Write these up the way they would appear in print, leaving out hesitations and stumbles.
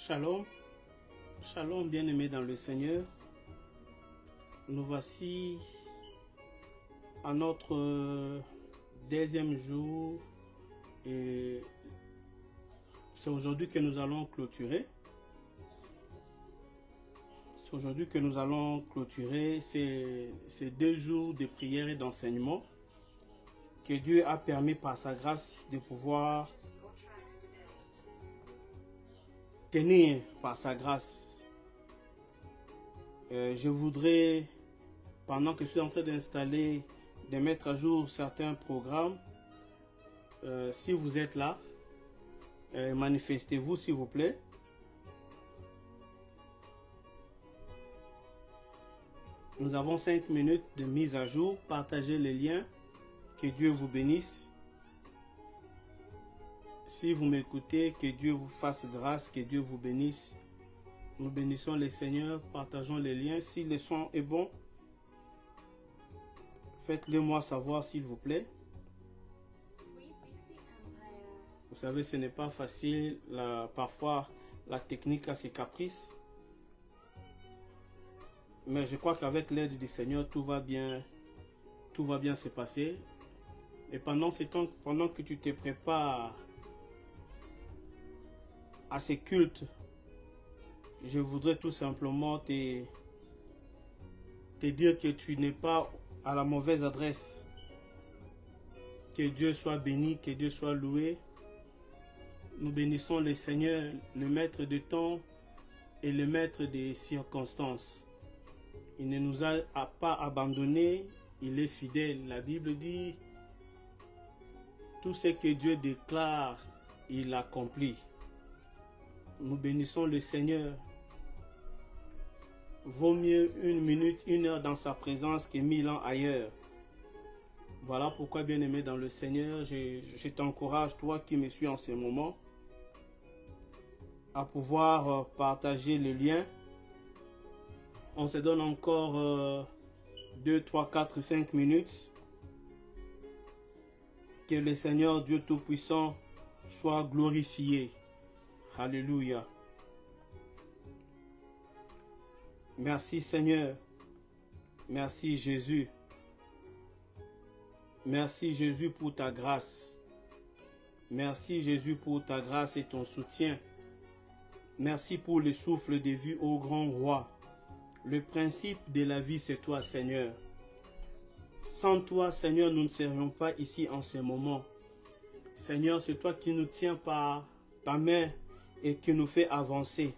Shalom, shalom bien-aimés dans le Seigneur. Nous voici à notre deuxième jour et c'est aujourd'hui que nous allons clôturer. C'est aujourd'hui que nous allons clôturer ces 2 jours de prière et d'enseignement que Dieu a permis par sa grâce de pouvoir tenir par sa grâce. Je voudrais, pendant que je suis en train d'installer, de mettre à jour certains programmes, si vous êtes là, manifestez-vous s'il vous plaît. Nous avons 5 minutes de mise à jour. Partagez les liens. Que Dieu vous bénisse. Si vous m'écoutez, que Dieu vous fasse grâce, que Dieu vous bénisse. Nous bénissons le Seigneur, partageons les liens. Si le son est bon, faites-le moi savoir s'il vous plaît. Vous savez, ce n'est pas facile. Parfois, la technique a ses caprices. Mais je crois qu'avec l'aide du Seigneur, tout va bien se passer. Et pendant ce temps, pendant que tu te prépares à ces cultes, je voudrais tout simplement te dire que tu n'es pas à la mauvaise adresse. Que Dieu soit béni, que Dieu soit loué. Nous bénissons le Seigneur, le maître de temps et le maître des circonstances. Il ne nous a pas abandonnés, il est fidèle. La Bible dit, tout ce que Dieu déclare, il accomplit. Nous bénissons le Seigneur. Vaut mieux 1 minute, 1 heure dans sa présence que 1000 ans ailleurs. Voilà pourquoi, bien-aimé dans le Seigneur, je t'encourage, toi qui me suis en ce moment, à pouvoir partager le lien. On se donne encore 2, 3, 4, 5 minutes. Que le Seigneur Dieu Tout-Puissant soit glorifié. Alléluia. Merci Seigneur. Merci Jésus. Merci Jésus pour ta grâce. Merci Jésus pour ta grâce et ton soutien. Merci pour le souffle de vie au grand roi. Le principe de la vie, c'est toi, Seigneur. Sans toi, Seigneur, nous ne serions pas ici en ce moment. Seigneur, c'est toi qui nous tiens par ta main et qui nous fait avancer.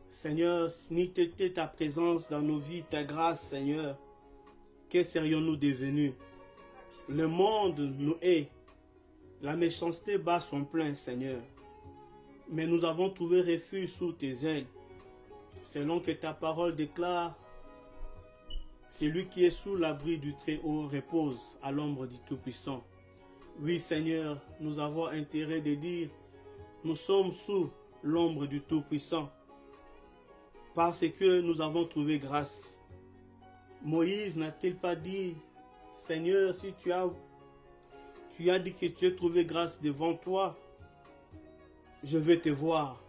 Seigneur, si n'était ta présence dans nos vies, ta grâce, Seigneur, que serions-nous devenus? Le monde nous hait. La méchanceté bat son plein, Seigneur. Mais nous avons trouvé refuge sous tes ailes. Selon que ta parole déclare, celui qui est sous l'abri du Très-Haut repose à l'ombre du Tout-Puissant. Oui, Seigneur, nous avons intérêt de dire, nous sommes sous l'ombre du Tout-Puissant, parce que nous avons trouvé grâce. Moïse n'a-t-il pas dit, Seigneur, si tu as dit que tu as trouvé grâce devant toi, je vais te voir.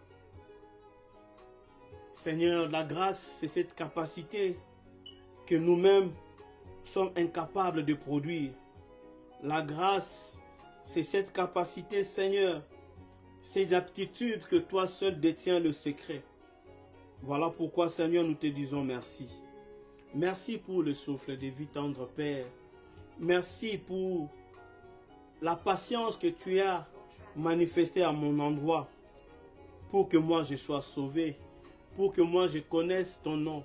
Seigneur, la grâce, c'est cette capacité que nous-mêmes sommes incapables de produire. La grâce, c'est cette capacité, Seigneur, ces aptitudes que toi seul détiens le secret. Voilà pourquoi, Seigneur, nous te disons merci. Merci pour le souffle de vie tendre, Père. Merci pour la patience que tu as manifestée à mon endroit pour que moi je sois sauvé. Pour que moi je connaisse ton nom,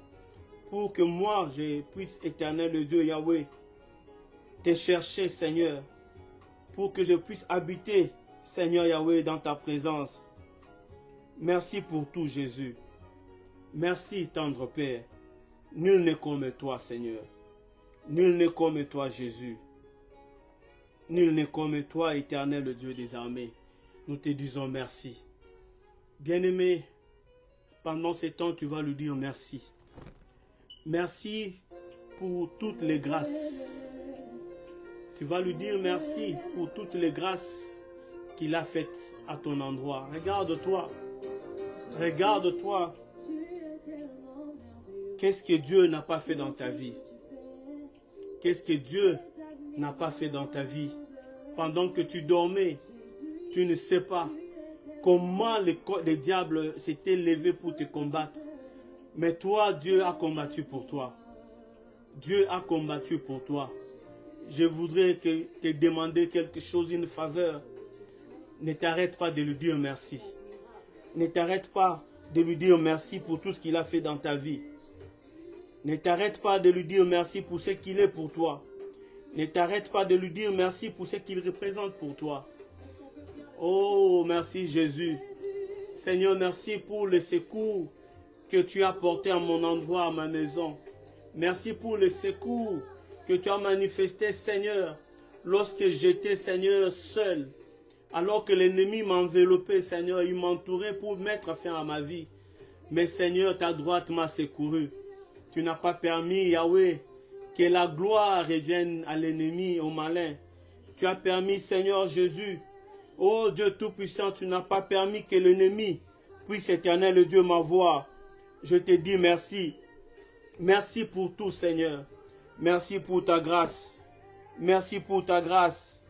pour que moi je puisse, éternel le Dieu Yahweh, te chercher, Seigneur, pour que je puisse habiter, Seigneur Yahweh, dans ta présence. Merci pour tout, Jésus. Merci, tendre Père. Nul n'est comme toi, Seigneur. Nul n'est comme toi, Jésus. Nul n'est comme toi, éternel le Dieu des armées. Nous te disons merci. Bien-aimé, pendant ce temps, tu vas lui dire merci. Merci pour toutes les grâces. Tu vas lui dire merci pour toutes les grâces qu'il a faites à ton endroit. Regarde-toi. Regarde-toi. Qu'est-ce que Dieu n'a pas fait dans ta vie? Qu'est-ce que Dieu n'a pas fait dans ta vie? Pendant que tu dormais, tu ne sais pas comment les diables s'étaient levés pour te combattre. Mais toi, Dieu a combattu pour toi. Dieu a combattu pour toi. Je voudrais te demander quelque chose, une faveur. Ne t'arrête pas de lui dire merci. Ne t'arrête pas de lui dire merci pour tout ce qu'il a fait dans ta vie. Ne t'arrête pas de lui dire merci pour ce qu'il est pour toi. Ne t'arrête pas de lui dire merci pour ce qu'il représente pour toi. Oh, merci Jésus. Seigneur, merci pour le secours que tu as porté à mon endroit, à ma maison. Merci pour le secours que tu as manifesté, Seigneur, lorsque j'étais, Seigneur, seul. Alors que l'ennemi m'enveloppait, Seigneur, il m'entourait pour mettre fin à ma vie. Mais Seigneur, ta droite m'a secouru. Tu n'as pas permis, Yahweh, que la gloire revienne à l'ennemi, au malin. Tu as permis, Seigneur Jésus, oh Dieu Tout-Puissant, tu n'as pas permis que l'ennemi puisse, Éternel Dieu, m'avoir. Je te dis merci. Merci pour tout, Seigneur. Merci pour ta grâce. Merci pour ta grâce.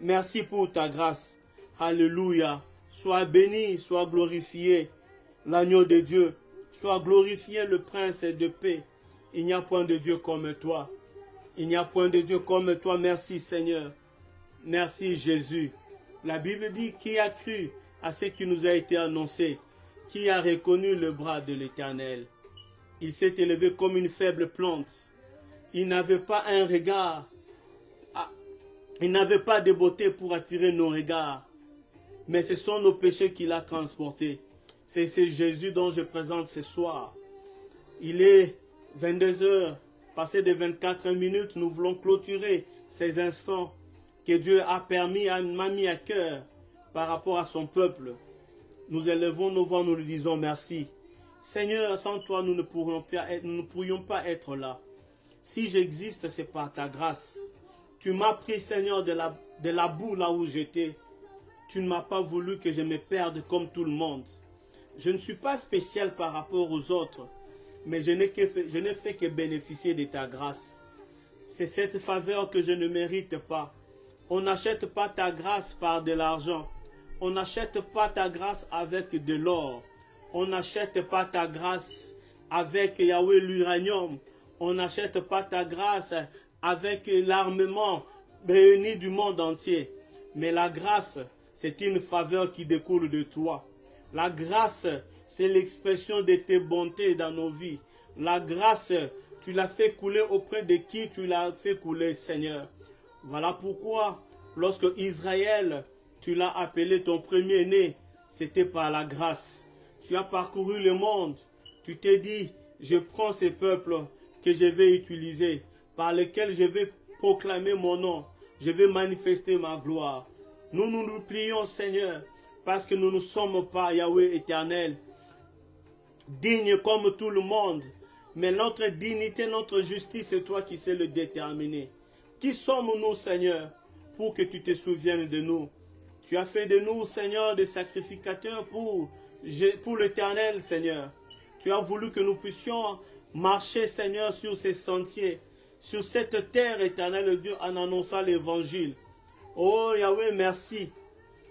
Merci pour ta grâce. Alléluia. Sois béni, sois glorifié, l'agneau de Dieu. Sois glorifié, le prince de paix. Il n'y a point de Dieu comme toi. Il n'y a point de Dieu comme toi. Merci Seigneur. Merci Jésus. La Bible dit qui a cru à ce qui nous a été annoncé, qui a reconnu le bras de l'Éternel. Il s'est élevé comme une faible plante. Il n'avait pas un regard. Il n'avait pas de beauté pour attirer nos regards. Mais ce sont nos péchés qu'il a transportés. C'est Jésus dont je présente ce soir. Il est 22 heures, passé de 24 minutes, nous voulons clôturer ces instants que Dieu a permis, m'a mis à cœur par rapport à son peuple. Nous élevons nos voix, nous lui disons merci. Seigneur, sans toi, nous ne pourrions pas être là. Si j'existe, c'est par ta grâce. Tu m'as pris, Seigneur, de la boue là où j'étais. Tu ne m'as pas voulu que je me perde comme tout le monde. Je ne suis pas spécial par rapport aux autres, mais je n'ai fait que bénéficier de ta grâce. C'est cette faveur que je ne mérite pas. On n'achète pas ta grâce par de l'argent. On n'achète pas ta grâce avec de l'or. On n'achète pas ta grâce avec Yahweh l'uranium. On n'achète pas ta grâce avec l'armement réuni du monde entier. Mais la grâce, c'est une faveur qui découle de toi. La grâce, c'est l'expression de tes bontés dans nos vies. La grâce, tu l'as fait couler auprès de qui tu l'as fait couler, Seigneur. Voilà pourquoi, lorsque Israël, tu l'as appelé ton premier-né, c'était par la grâce. Tu as parcouru le monde. Tu t'es dit, je prends ces peuples que je vais utiliser, par lesquels je vais proclamer mon nom. Je vais manifester ma gloire. Nous prions, Seigneur, parce que nous ne sommes pas, Yahweh éternel, dignes comme tout le monde. Mais notre dignité, notre justice, c'est toi qui sais le déterminer. Qui sommes-nous, Seigneur, pour que tu te souviennes de nous? Tu as fait de nous, Seigneur, des sacrificateurs pour l'Éternel, Seigneur. Tu as voulu que nous puissions marcher, Seigneur, sur ces sentiers, sur cette terre, éternelle Dieu, en annonçant l'Évangile. Oh, Yahweh, merci.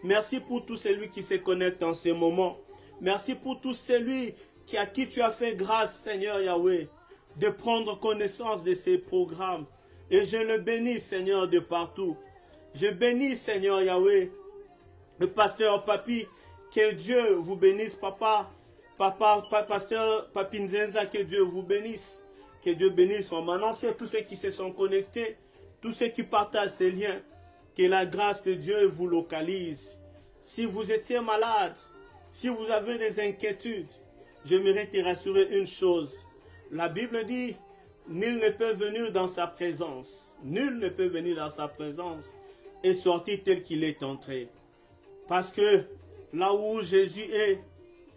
Merci pour tout celui qui se connecte en ce moment. Merci pour tout celui à qui tu as fait grâce, Seigneur Yahweh, de prendre connaissance de ces programmes. Et je le bénis, Seigneur, de partout. Je bénis, Seigneur Yahweh, le pasteur Papi, que Dieu vous bénisse, pasteur Papi Nzenza, que Dieu vous bénisse. Que Dieu bénisse Maman Nancy, tous ceux qui se sont connectés, tous ceux qui partagent ces liens. Que la grâce de Dieu vous localise. Si vous étiez malade, si vous avez des inquiétudes, j'aimerais te rassurer une chose. La Bible dit, nul ne peut venir dans sa présence. Nul ne peut venir dans sa présence et sortir tel qu'il est entré. Parce que là où Jésus est,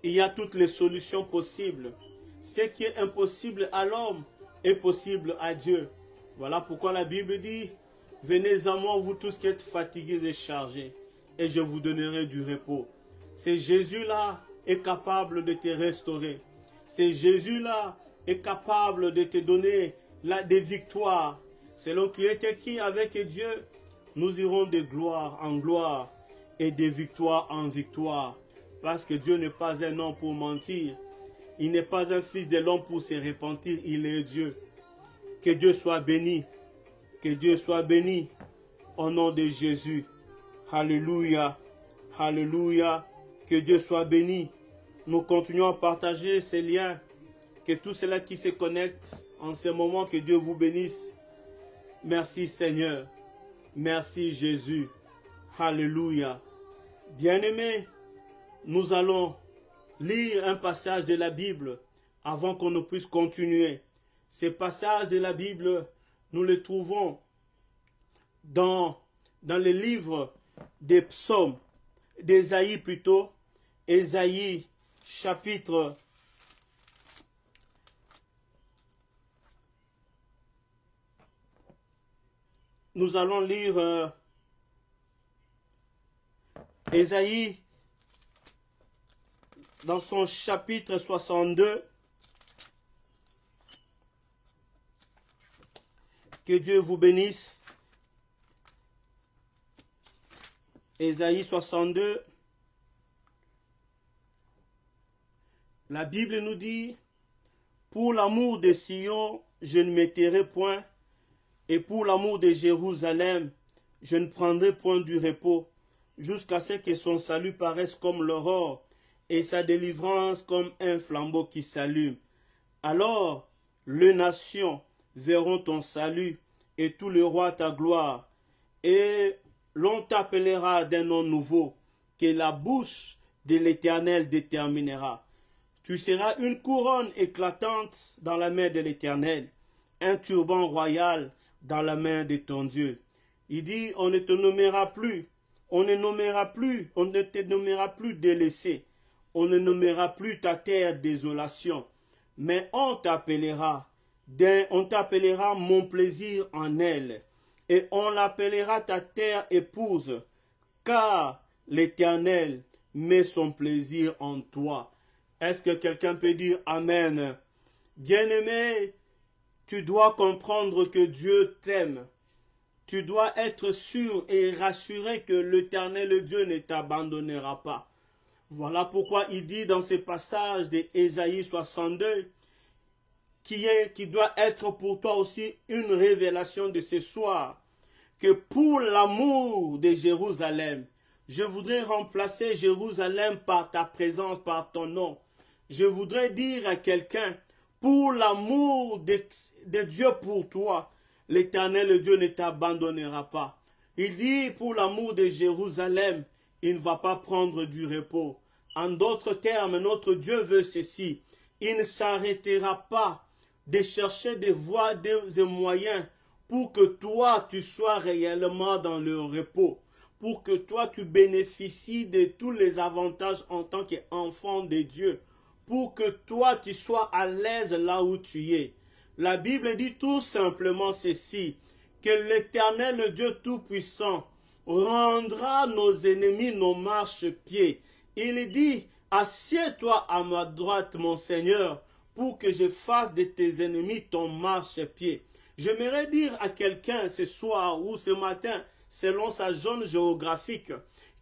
il y a toutes les solutions possibles. Ce qui est impossible à l'homme est possible à Dieu. Voilà pourquoi la Bible dit, venez à moi, vous tous qui êtes fatigués et chargés, et je vous donnerai du repos. C'est Jésus-là est capable de te restaurer. C'est Jésus-là est capable de te donner des victoires. Selon qu'il est écrit, avec Dieu, nous irons de gloire en gloire et de victoire en victoire. Parce que Dieu n'est pas un homme pour mentir. Il n'est pas un fils de l'homme pour se repentir. Il est Dieu. Que Dieu soit béni. Que Dieu soit béni. Au nom de Jésus. Alléluia. Alléluia. Que Dieu soit béni. Nous continuons à partager ces liens. Que tous ceux-là qui se connectent en ce moment, que Dieu vous bénisse. Merci Seigneur. Merci Jésus. Alléluia. Bien-aimés, nous allons lire un passage de la Bible avant qu'on ne puisse continuer. Ces passages de la Bible, nous les trouvons dans les livres des psaumes, d'Ésaïe plutôt, Ésaïe chapitre 1. Nous allons lire Ésaïe dans son chapitre 62. Que Dieu vous bénisse. Ésaïe 62. La Bible nous dit, pour l'amour de Sion, je ne m'étairai point, et pour l'amour de Jérusalem, je ne prendrai point du repos, jusqu'à ce que son salut paraisse comme l'aurore, et sa délivrance comme un flambeau qui s'allume. Alors, les nations verront ton salut, et tous les rois ta gloire, et l'on t'appellera d'un nom nouveau, que la bouche de l'Éternel déterminera. Tu seras une couronne éclatante dans la main de l'Éternel, un turban royal dans la main de ton Dieu. Il dit, on ne te nommera plus, on ne te nommera plus délaissé, on ne nommera plus ta terre désolation, mais on t'appellera mon plaisir en elle, et on l'appellera ta terre épouse, car l'Éternel met son plaisir en toi. Est-ce que quelqu'un peut dire Amen? Bien-aimé, tu dois comprendre que Dieu t'aime. Tu dois être sûr et rassuré que l'Éternel Dieu ne t'abandonnera pas. Voilà pourquoi il dit dans ce passage d'Ésaïe 62 qui doit être pour toi aussi une révélation de ce soir, que pour l'amour de Jérusalem, je voudrais remplacer Jérusalem par ta présence, par ton nom. Je voudrais dire à quelqu'un, pour l'amour de Dieu pour toi, l'Éternel Dieu ne t'abandonnera pas. Il dit, pour l'amour de Jérusalem, il ne va pas prendre du repos. En d'autres termes, notre Dieu veut ceci. Il ne s'arrêtera pas de chercher des voies, des moyens pour que toi, tu sois réellement dans le repos. Pour que toi, tu bénéficies de tous les avantages en tant qu'enfant de Dieu. Pour que toi, tu sois à l'aise là où tu es. La Bible dit tout simplement ceci, que l'Éternel Dieu Tout-Puissant rendra nos ennemis nos marchepieds. Il dit, assieds-toi à ma droite, mon Seigneur, pour que je fasse de tes ennemis ton marchepied. J'aimerais dire à quelqu'un ce soir ou ce matin, selon sa zone géographique,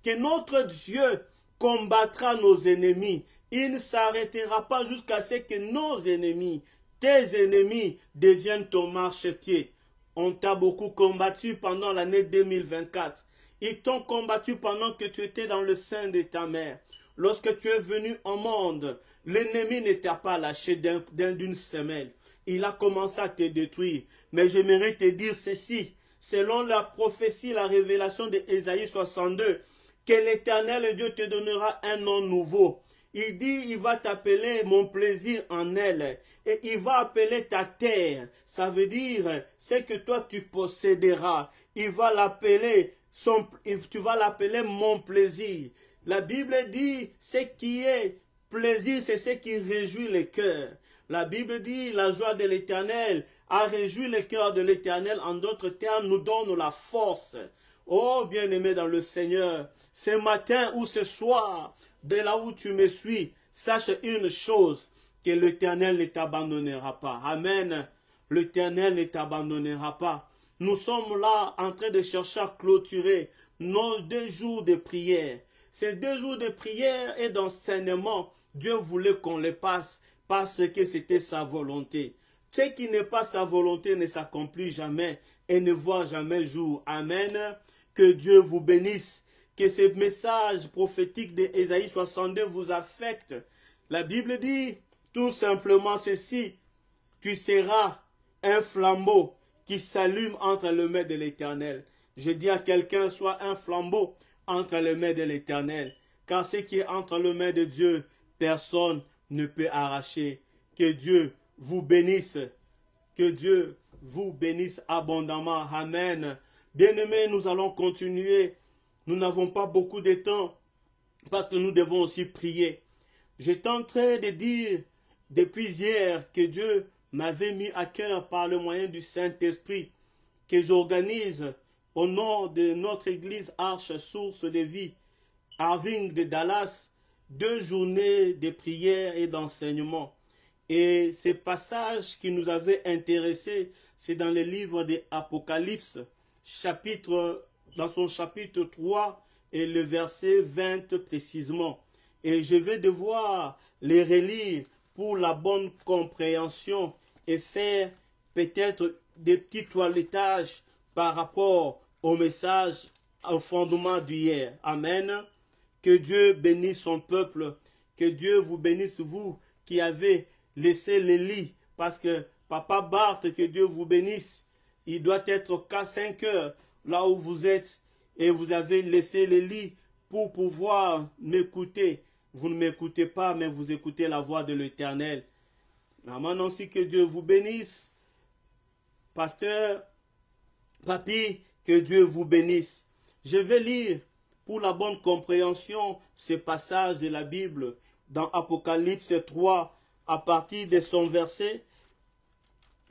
que notre Dieu combattra nos ennemis. Il ne s'arrêtera pas jusqu'à ce que nos ennemis, tes ennemis, deviennent ton marchepied. On t'a beaucoup combattu pendant l'année 2024. Ils t'ont combattu pendant que tu étais dans le sein de ta mère. Lorsque tu es venu au monde, l'ennemi ne t'a pas lâché d'une semelle. Il a commencé à te détruire. Mais j'aimerais te dire ceci, selon la prophétie, la révélation d'Ésaïe 62, que l'Éternel Dieu te donnera un nom nouveau. Il dit, il va t'appeler mon plaisir en elle. Et il va appeler ta terre. Ça veut dire, c'est que toi tu posséderas. Il va l'appeler, tu vas l'appeler mon plaisir. La Bible dit, ce qui est plaisir, c'est ce qui réjouit le cœur. La Bible dit, la joie de l'Éternel a réjoui le cœur de l'Éternel. En d'autres termes, nous donne la force. Oh, bien-aimé dans le Seigneur, ce matin ou ce soir, de là où tu me suis, sache une chose, que l'Éternel ne t'abandonnera pas. Amen. L'Éternel ne t'abandonnera pas. Nous sommes là en train de chercher à clôturer nos 2 jours de prière. Ces 2 jours de prière et d'enseignement, Dieu voulait qu'on les passe parce que c'était sa volonté. Ce qui n'est pas sa volonté ne s'accomplit jamais et ne voit jamais jour. Amen. Que Dieu vous bénisse. Que ce message prophétique d'Ésaïe 62 vous affecte. La Bible dit tout simplement ceci. Tu seras un flambeau qui s'allume entre les mains de l'Éternel. Je dis à quelqu'un, sois un flambeau entre les mains de l'Éternel. Car ce qui est entre les mains de Dieu, personne ne peut arracher. Que Dieu vous bénisse. Que Dieu vous bénisse abondamment. Amen. Bien-aimés, nous allons continuer. Nous n'avons pas beaucoup de temps parce que nous devons aussi prier. J'étais en train de dire depuis hier que Dieu m'avait mis à cœur par le moyen du Saint-Esprit que j'organise au nom de notre église Arche Source de Vie, Arving de Dallas, 2 journées de prière et d'enseignement. Et ces passages qui nous avaient intéressés, c'est dans le livre de Apocalypse, dans son chapitre 3 et le verset 20 précisément. Et je vais devoir les relire pour la bonne compréhension et faire peut-être des petits toilettages par rapport au message, au fondement d'hier. Amen. Que Dieu bénisse son peuple. Que Dieu vous bénisse, vous qui avez laissé les lits. Parce que Papa Barthes, que Dieu vous bénisse. Il doit être qu'à 5 heures là où vous êtes. Et vous avez laissé les lits pour pouvoir m'écouter. Vous ne m'écoutez pas, mais vous écoutez la voix de l'Éternel. Maintenant aussi que Dieu vous bénisse. Pasteur, Papi, que Dieu vous bénisse. Je vais lire pour la bonne compréhension ce passage de la Bible dans Apocalypse 3 à partir de son verset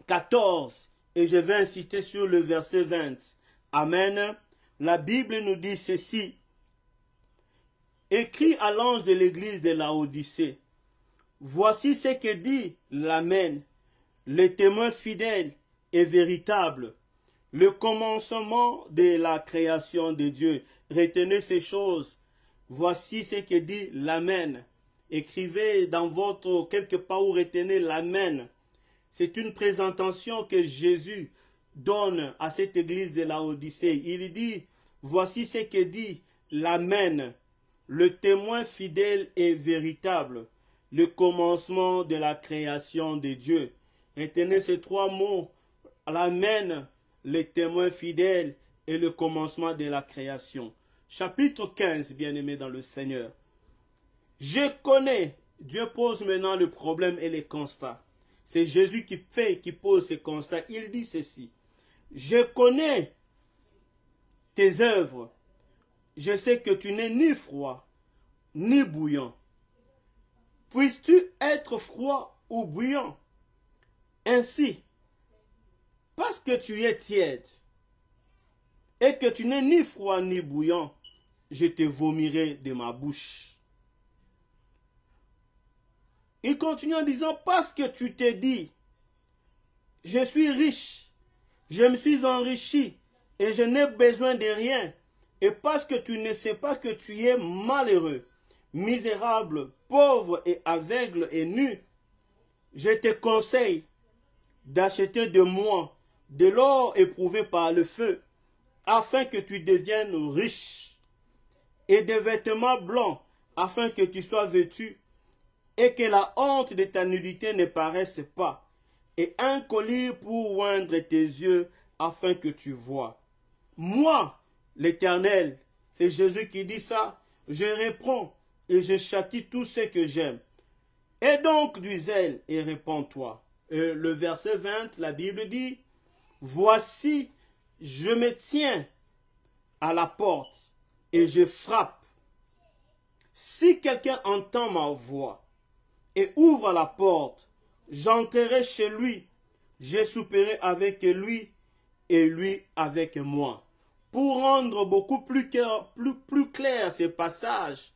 14. Et je vais insister sur le verset 20. Amen. La Bible nous dit ceci. Écrit à l'ange de l'église de Laodicée. Voici ce que dit l'Amen, le témoin fidèle et véritable, le commencement de la création de Dieu. Retenez ces choses. Voici ce que dit l'Amen. Écrivez dans votre, quelque part où retenez l'Amen. C'est une présentation que Jésus donne à cette église de Laodicée. Il dit, voici ce que dit l'Amen, le témoin fidèle et véritable, le commencement de la création de Dieu. Retenez ces 3 mots, l'Amen, le témoin fidèle et le commencement de la création. Chapitre 15, bien-aimés dans le Seigneur. Je connais, Dieu pose maintenant le problème et les constats. C'est Jésus qui pose ces constats. Il dit ceci. Je connais tes œuvres. Je sais que tu n'es ni froid, ni bouillant. Puisses-tu être froid ou bouillant? Ainsi, parce que tu es tiède et que tu n'es ni froid ni bouillant, je te vomirai de ma bouche. Il continue en disant, parce que tu t'es dit, je suis riche, je me suis enrichi et je n'ai besoin de rien. Et parce que tu ne sais pas que tu es malheureux, misérable, pauvre et aveugle et nu, je te conseille d'acheter de moi de l'or éprouvé par le feu, afin que tu deviennes riche, et des vêtements blancs, afin que tu sois vêtu, et que la honte de ta nudité ne paraisse pas, et un collier pour oindre tes yeux, afin que tu vois. Moi, l'Éternel, c'est Jésus qui dit ça, je réponds et je châtie tous ceux que j'aime. Et donc du zèle et répands-toi. Le verset 20, la Bible dit, voici, je me tiens à la porte et je frappe. Si quelqu'un entend ma voix et ouvre la porte, j'entrerai chez lui, je souperai avec lui et lui avec moi. Pour rendre beaucoup plus clair ces passages,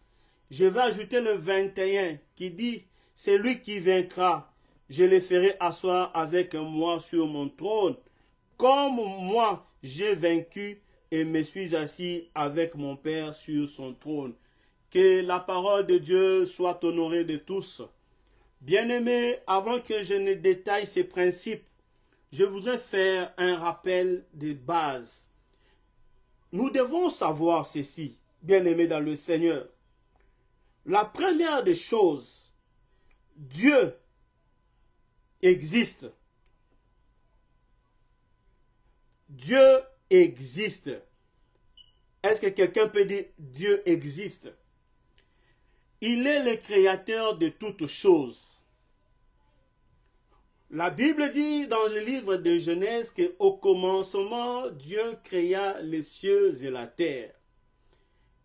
je vais ajouter le 21 qui dit, « Celui qui vaincra, je le ferai asseoir avec moi sur mon trône, comme moi j'ai vaincu et me suis assis avec mon Père sur son trône. » Que la parole de Dieu soit honorée de tous. Bien-aimés, avant que je ne détaille ces principes, je voudrais faire un rappel de base. Nous devons savoir ceci, bien-aimés dans le Seigneur. La première des choses, Dieu existe. Dieu existe. Est-ce que quelqu'un peut dire Dieu existe? Il est le créateur de toutes choses. La Bible dit dans le livre de Genèse qu'au commencement, Dieu créa les cieux et la terre.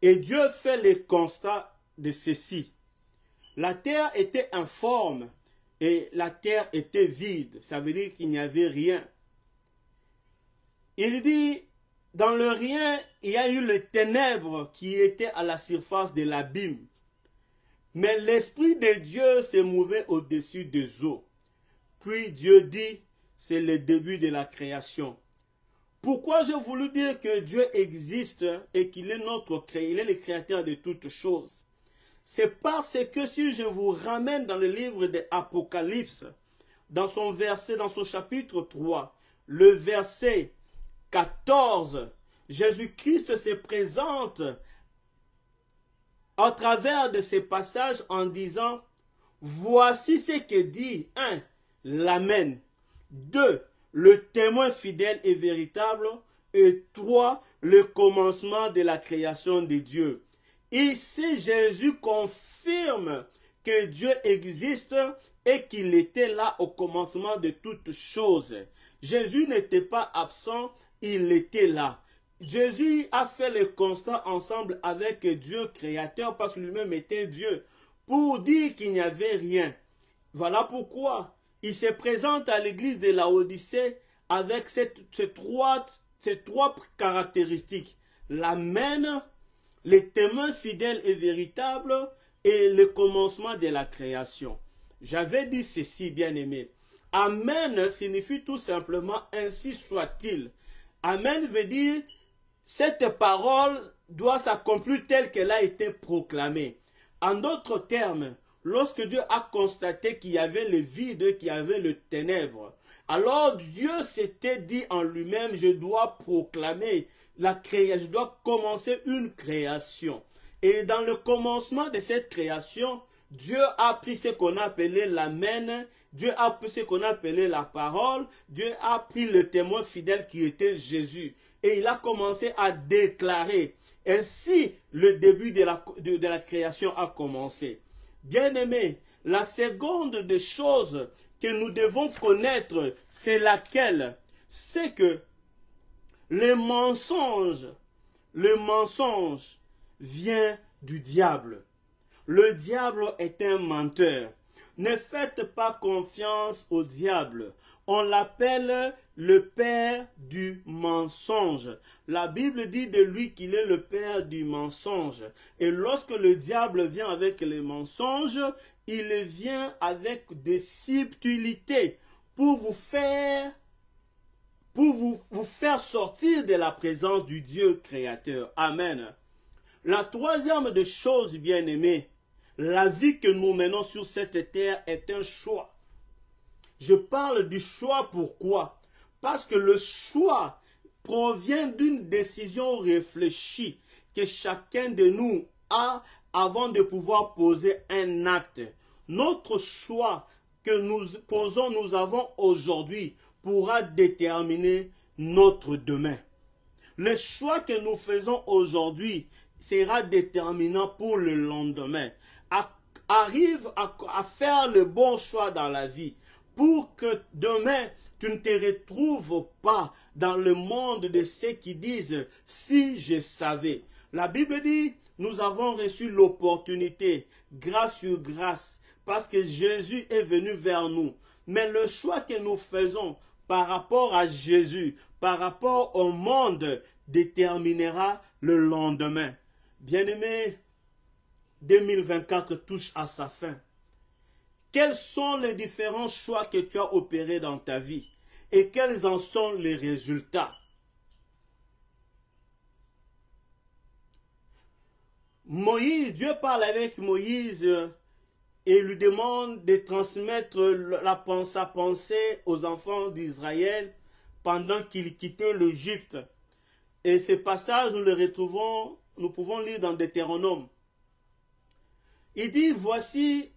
Et Dieu fait le constat de ceci. La terre était informe et la terre était vide. Ça veut dire qu'il n'y avait rien. Il dit, dans le rien, il y a eu les ténèbres qui étaient à la surface de l'abîme. Mais l'Esprit de Dieu se mouvait au-dessus des eaux. Puis Dieu dit, c'est le début de la création. Pourquoi j'ai voulu dire que Dieu existe et qu'il est il est le créateur de toutes choses? C'est parce que si je vous ramène dans le livre de l'Apocalypse, dans son chapitre 3, le verset 14, Jésus-Christ se présente à travers de ces passages en disant, voici ce que dit 1. L'Amen. 2. Le témoin fidèle et véritable. Et 3. Le commencement de la création de Dieu. Ici, Jésus confirme que Dieu existe et qu'il était là au commencement de toutes choses. Jésus n'était pas absent, il était là. Jésus a fait le constat ensemble avec Dieu créateur parce que lui-même était Dieu pour dire qu'il n'y avait rien. Voilà pourquoi il se présente à l'église de Laodicée avec ces trois caractéristiques. L'Amen, les témoins fidèles et véritables et le commencement de la création. J'avais dit ceci, bien-aimé. Amen signifie tout simplement ainsi soit-il. Amen veut dire cette parole doit s'accomplir telle qu'elle a été proclamée. En d'autres termes, lorsque Dieu a constaté qu'il y avait le vide, qu'il y avait le ténèbre, alors Dieu s'était dit en lui-même, je dois proclamer la création, je dois commencer une création. Et dans le commencement de cette création, Dieu a pris ce qu'on a appelé l'Amen, Dieu a pris ce qu'on a appelé la parole, Dieu a pris le témoin fidèle qui était Jésus. Et il a commencé à déclarer. Ainsi, le début de la création a commencé. Bien-aimés, la seconde des choses que nous devons connaître, c'est laquelle? C'est que le mensonge vient du diable. Le diable est un menteur. Ne faites pas confiance au diable. On l'appelle le père du mensonge. La Bible dit de lui qu'il est le père du mensonge. Et lorsque le diable vient avec les mensonges, il vient avec des subtilités pour vous faire sortir de la présence du Dieu créateur. Amen. La troisième des choses, bien-aimés, la vie que nous menons sur cette terre est un choix. Je parle du choix, pourquoi? Parce que le choix provient d'une décision réfléchie que chacun de nous a avant de pouvoir poser un acte. Notre choix que nous avons aujourd'hui pourra déterminer notre demain. Le choix que nous faisons aujourd'hui sera déterminant pour le lendemain. Arrive à faire le bon choix dans la vie pour que demain tu ne te retrouves pas dans le monde de ceux qui disent « si je savais ». La Bible dit « nous avons reçu l'opportunité, grâce sur grâce, parce que Jésus est venu vers nous ». Mais le choix que nous faisons par rapport à Jésus, par rapport au monde, déterminera le lendemain. Bien-aimé, 2024 touche à sa fin. Quels sont les différents choix que tu as opérés dans ta vie et quels en sont les résultats? Moïse, Dieu parle avec Moïse et lui demande de transmettre sa pensée aux enfants d'Israël pendant qu'ils quittaient l'Égypte. Et ce passage, nous le retrouvons, nous pouvons lire dans Deutéronome. Il dit, voici,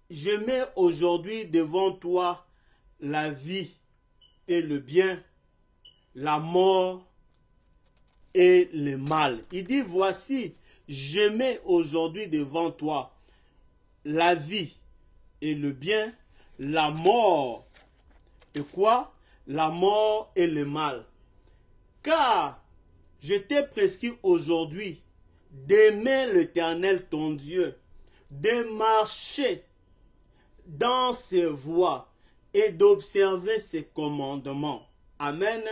je mets aujourd'hui devant toi la vie et le bien, la mort et le mal. Il dit, voici, je mets aujourd'hui devant toi la vie et le bien, la mort et quoi? La mort et le mal. Car je t'ai prescrit aujourd'hui d'aimer l'Éternel ton Dieu, de marcher dans ses voies et d'observer ses commandements. Amen.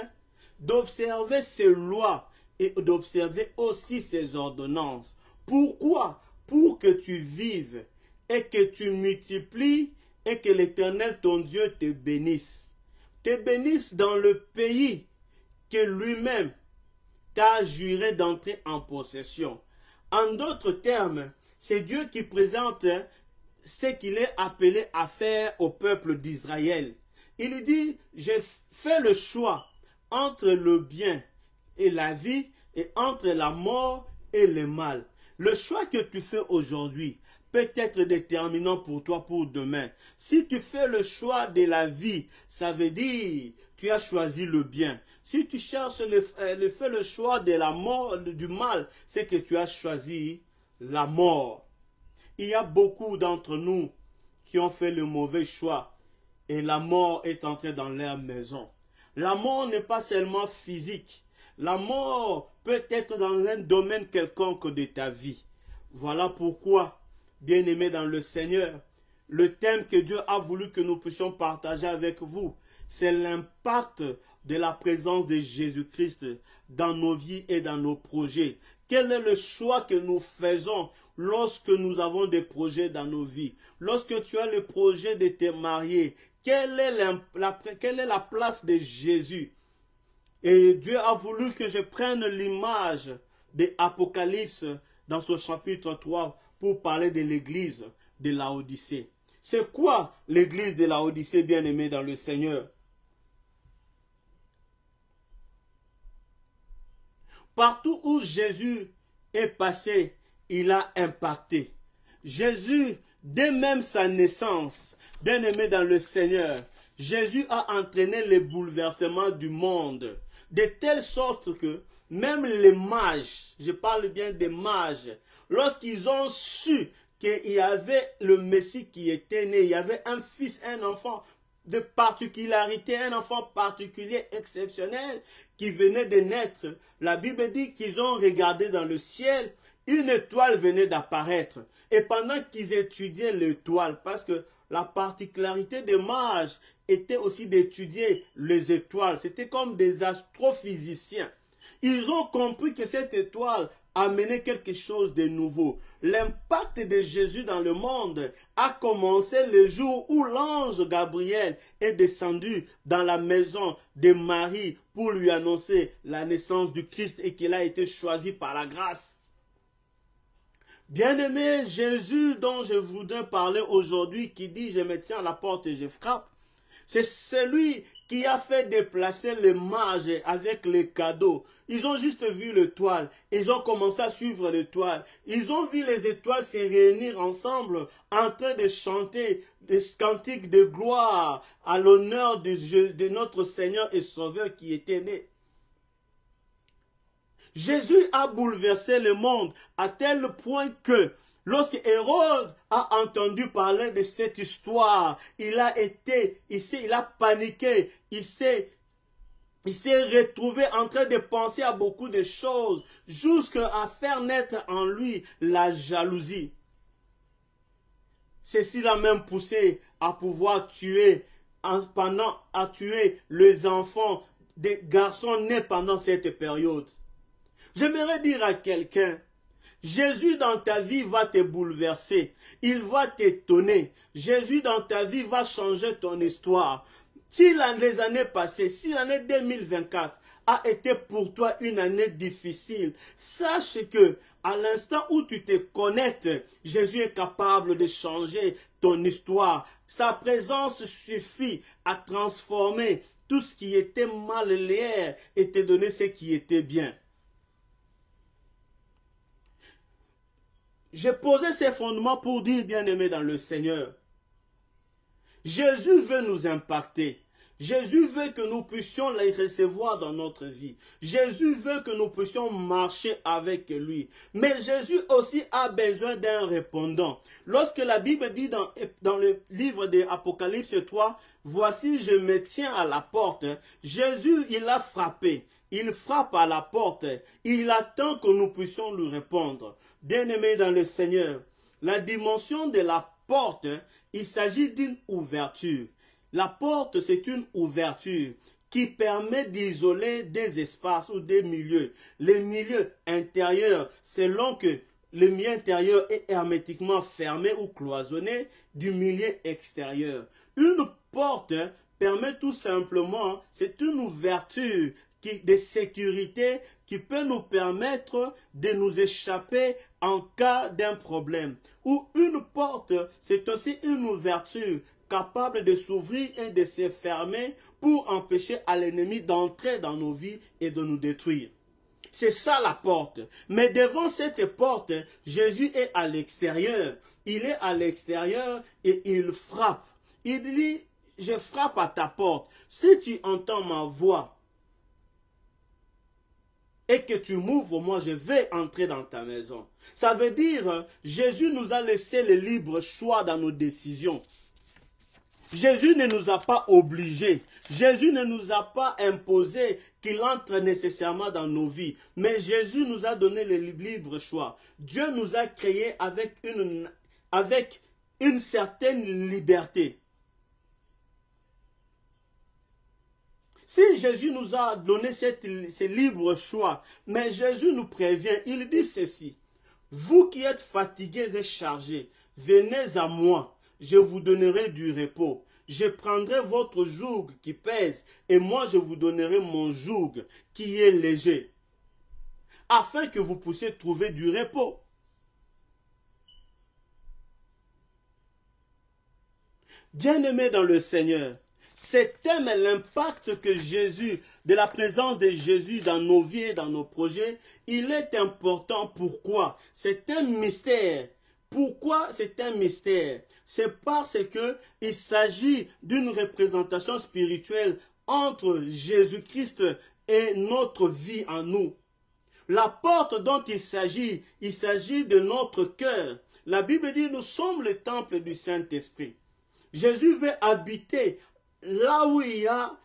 D'observer ses lois et d'observer aussi ses ordonnances. Pourquoi? Pour que tu vives et que tu multiplies et que l'Éternel ton Dieu te bénisse. Te bénisse dans le pays que lui-même t'a juré d'entrer en possession. En d'autres termes, c'est Dieu qui présente ce qu'il est appelé à faire au peuple d'Israël. Il lui dit, j'ai fait le choix entre le bien et la vie et entre la mort et le mal. Le choix que tu fais aujourd'hui peut être déterminant pour toi pour demain. Si tu fais le choix de la vie, ça veut dire tu as choisi le bien. Si tu cherches fais le choix de la mort, du mal, c'est que tu as choisi la mort. Il y a beaucoup d'entre nous qui ont fait le mauvais choix et la mort est entrée dans leur maison. La mort n'est pas seulement physique. La mort peut être dans un domaine quelconque de ta vie. Voilà pourquoi, bien-aimés dans le Seigneur, le thème que Dieu a voulu que nous puissions partager avec vous, c'est l'impact de la présence de Jésus-Christ dans nos vies et dans nos projets. Quel est le choix que nous faisons lorsque nous avons des projets dans nos vies? Lorsque tu as le projet de te marier, quelle est la place de Jésus? Et Dieu a voulu que je prenne l'image de Apocalypse dans ce chapitre 3 pour parler de l'église de Laodicée. C'est quoi l'église de Laodicée, bien-aimée dans le Seigneur? Partout où Jésus est passé, il a impacté. Jésus, dès même sa naissance, bien-aimé dans le Seigneur, Jésus a entraîné les bouleversements du monde, de telle sorte que même les mages, je parle bien des mages, lorsqu'ils ont su qu'il y avait le Messie qui était né, il y avait un fils, un enfant de particularité, un enfant particulier, exceptionnel, qui venait de naître. La Bible dit qu'ils ont regardé dans le ciel, une étoile venait d'apparaître. Et pendant qu'ils étudiaient l'étoile, parce que la particularité des mages était aussi d'étudier les étoiles, c'était comme des astrophysiciens. Ils ont compris que cette étoile amenait quelque chose de nouveau. L'impact de Jésus dans le monde a commencé le jour où l'ange Gabriel est descendu dans la maison de Marie pour lui annoncer la naissance du Christ et qu'il a été choisi par la grâce. Bien-aimé, Jésus dont je voudrais parler aujourd'hui, qui dit « Je me tiens à la porte et je frappe », c'est celui qui a fait déplacer les mages avec les cadeaux. Ils ont juste vu l'étoile. Ils ont commencé à suivre l'étoile. Ils ont vu les étoiles se réunir ensemble en train de chanter des cantiques de gloire à l'honneur de notre Seigneur et Sauveur qui était né. Jésus a bouleversé le monde à tel point que lorsque Hérode a entendu parler de cette histoire, il a paniqué, il s'est retrouvé en train de penser à beaucoup de choses, jusqu'à faire naître en lui la jalousie. Ceci l'a même poussé à pouvoir tuer à tuer les enfants des garçons nés pendant cette période. J'aimerais dire à quelqu'un, Jésus dans ta vie va te bouleverser, il va t'étonner. Jésus dans ta vie va changer ton histoire. Si les années passées, si l'année 2024 a été pour toi une année difficile, sache que à l'instant où tu te connectes, Jésus est capable de changer ton histoire. Sa présence suffit à transformer tout ce qui était mal lié et te donner ce qui était bien. J'ai posé ces fondements pour dire, bien-aimés dans le Seigneur, Jésus veut nous impacter. Jésus veut que nous puissions les recevoir dans notre vie. Jésus veut que nous puissions marcher avec lui. Mais Jésus aussi a besoin d'un répondant. Lorsque la Bible dit dans le livre de Apocalypse 3, « Voici, je me tiens à la porte », Jésus, il a frappé. Il frappe à la porte. Il attend que nous puissions lui répondre. Bien-aimés dans le Seigneur, la dimension de la porte, il s'agit d'une ouverture. La porte, c'est une ouverture qui permet d'isoler des espaces ou des milieux. Les milieux intérieurs, selon que le milieu intérieur est hermétiquement fermé ou cloisonné du milieu extérieur. Une porte permet tout simplement, c'est une ouverture de sécurité qui peut nous permettre de nous échapper en cas d'un problème. Ou une porte, c'est aussi une ouverture capable de s'ouvrir et de se fermer pour empêcher à l'ennemi d'entrer dans nos vies et de nous détruire. C'est ça la porte. Mais devant cette porte, Jésus est à l'extérieur. Il est à l'extérieur et il frappe. Il dit, je frappe à ta porte. Si tu entends ma voix, et que tu m'ouvres, moi je vais entrer dans ta maison. Ça veut dire, Jésus nous a laissé le libre choix dans nos décisions. Jésus ne nous a pas obligés. Jésus ne nous a pas imposé qu'il entre nécessairement dans nos vies. Mais Jésus nous a donné le libre choix. Dieu nous a créés avec une certaine liberté. Si Jésus nous a donné ce libre choix, mais Jésus nous prévient, il dit ceci, « Vous qui êtes fatigués et chargés, venez à moi, je vous donnerai du repos. Je prendrai votre joug qui pèse, et moi je vous donnerai mon joug qui est léger, afin que vous puissiez trouver du repos. » Bien-aimés dans le Seigneur, cet thème est l'impact que Jésus, de la présence de Jésus dans nos vies et dans nos projets, il est important. Pourquoi? C'est un mystère. Pourquoi c'est un mystère? C'est parce qu'il s'agit d'une représentation spirituelle entre Jésus-Christ et notre vie en nous. La porte dont il s'agit de notre cœur. La Bible dit, nous sommes le temple du Saint-Esprit. Jésus veut habiter là où il y a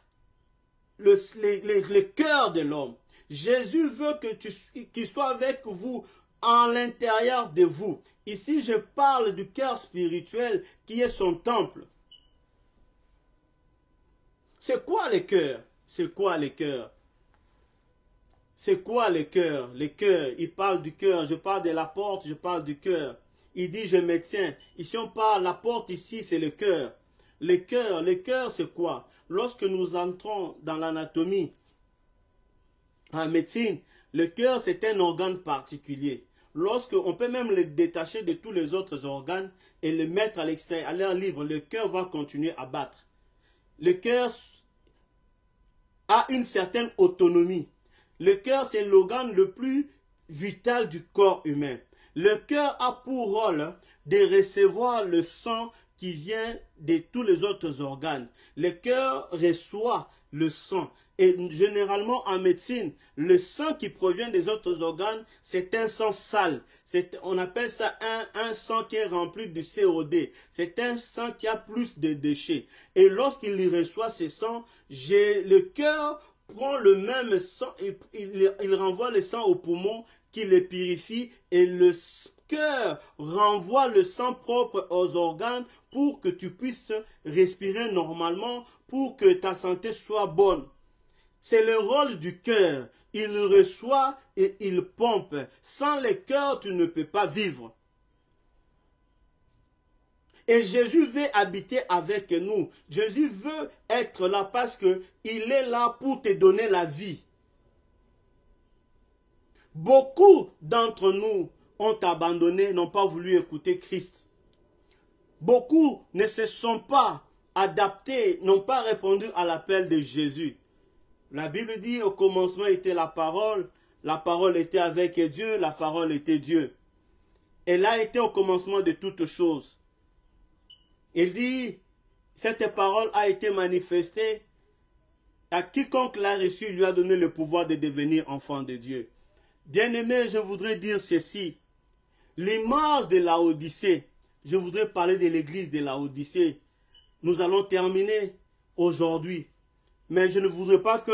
le cœur de l'homme. Jésus veut qu'il soit avec vous, en l'intérieur de vous. Ici, je parle du cœur spirituel qui est son temple. C'est quoi le cœur? C'est quoi le cœur? C'est quoi le cœur? Le cœur, il parle du cœur. Je parle de la porte, je parle du cœur. Il dit, je me tiens. Ici, on parle, la porte ici, c'est le cœur. Le cœur, c'est quoi? Lorsque nous entrons dans l'anatomie, en médecine, le cœur, c'est un organe particulier. On peut même le détacher de tous les autres organes et le mettre à l'extérieur, à l'air libre, le cœur va continuer à battre. Le cœur a une certaine autonomie. Le cœur, c'est l'organe le plus vital du corps humain. Le cœur a pour rôle de recevoir le sang qui vient de tous les autres organes. Le cœur reçoit le sang. Et généralement en médecine, le sang qui provient des autres organes, c'est un sang sale. On appelle ça un sang qui est rempli de CO2. C'est un sang qui a plus de déchets. Et lorsqu'il reçoit ce sang, le cœur prend le même sang, il renvoie le sang au poumon qui le purifie et cœur renvoie le sang propre aux organes pour que tu puisses respirer normalement, pour que ta santé soit bonne. C'est le rôle du cœur. Il reçoit et il pompe. Sans le cœur, tu ne peux pas vivre. Et Jésus veut habiter avec nous. Jésus veut être là parce qu'il est là pour te donner la vie. Beaucoup d'entre nous ont abandonné, n'ont pas voulu écouter Christ. Beaucoup ne se sont pas adaptés, n'ont pas répondu à l'appel de Jésus. La Bible dit au commencement était la parole était avec Dieu, la parole était Dieu. Elle a été au commencement de toutes choses. Il dit, cette parole a été manifestée à quiconque l'a reçu, lui a donné le pouvoir de devenir enfant de Dieu. Bien-aimé, je voudrais dire ceci. L'image de Laodicée, je voudrais parler de l'église de Laodicée. Nous allons terminer aujourd'hui. Mais je ne voudrais pas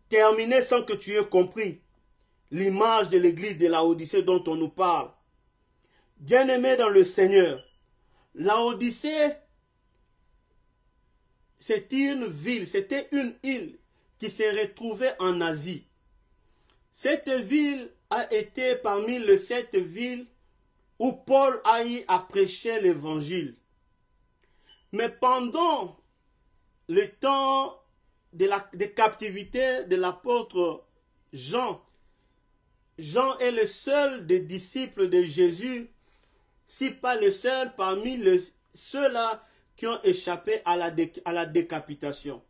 terminer sans que tu aies compris l'image de l'église de Laodicée dont on nous parle. Bien-aimé dans le Seigneur, Laodicée, c'était une île qui s'est retrouvée en Asie. Cette ville a été parmi les 7 villes où Paul a eu à prêcher l'évangile. Mais pendant le temps de captivité de l'apôtre Jean, Jean est le seul des disciples de Jésus, si pas le seul parmi ceux-là qui ont échappé à la décapitation.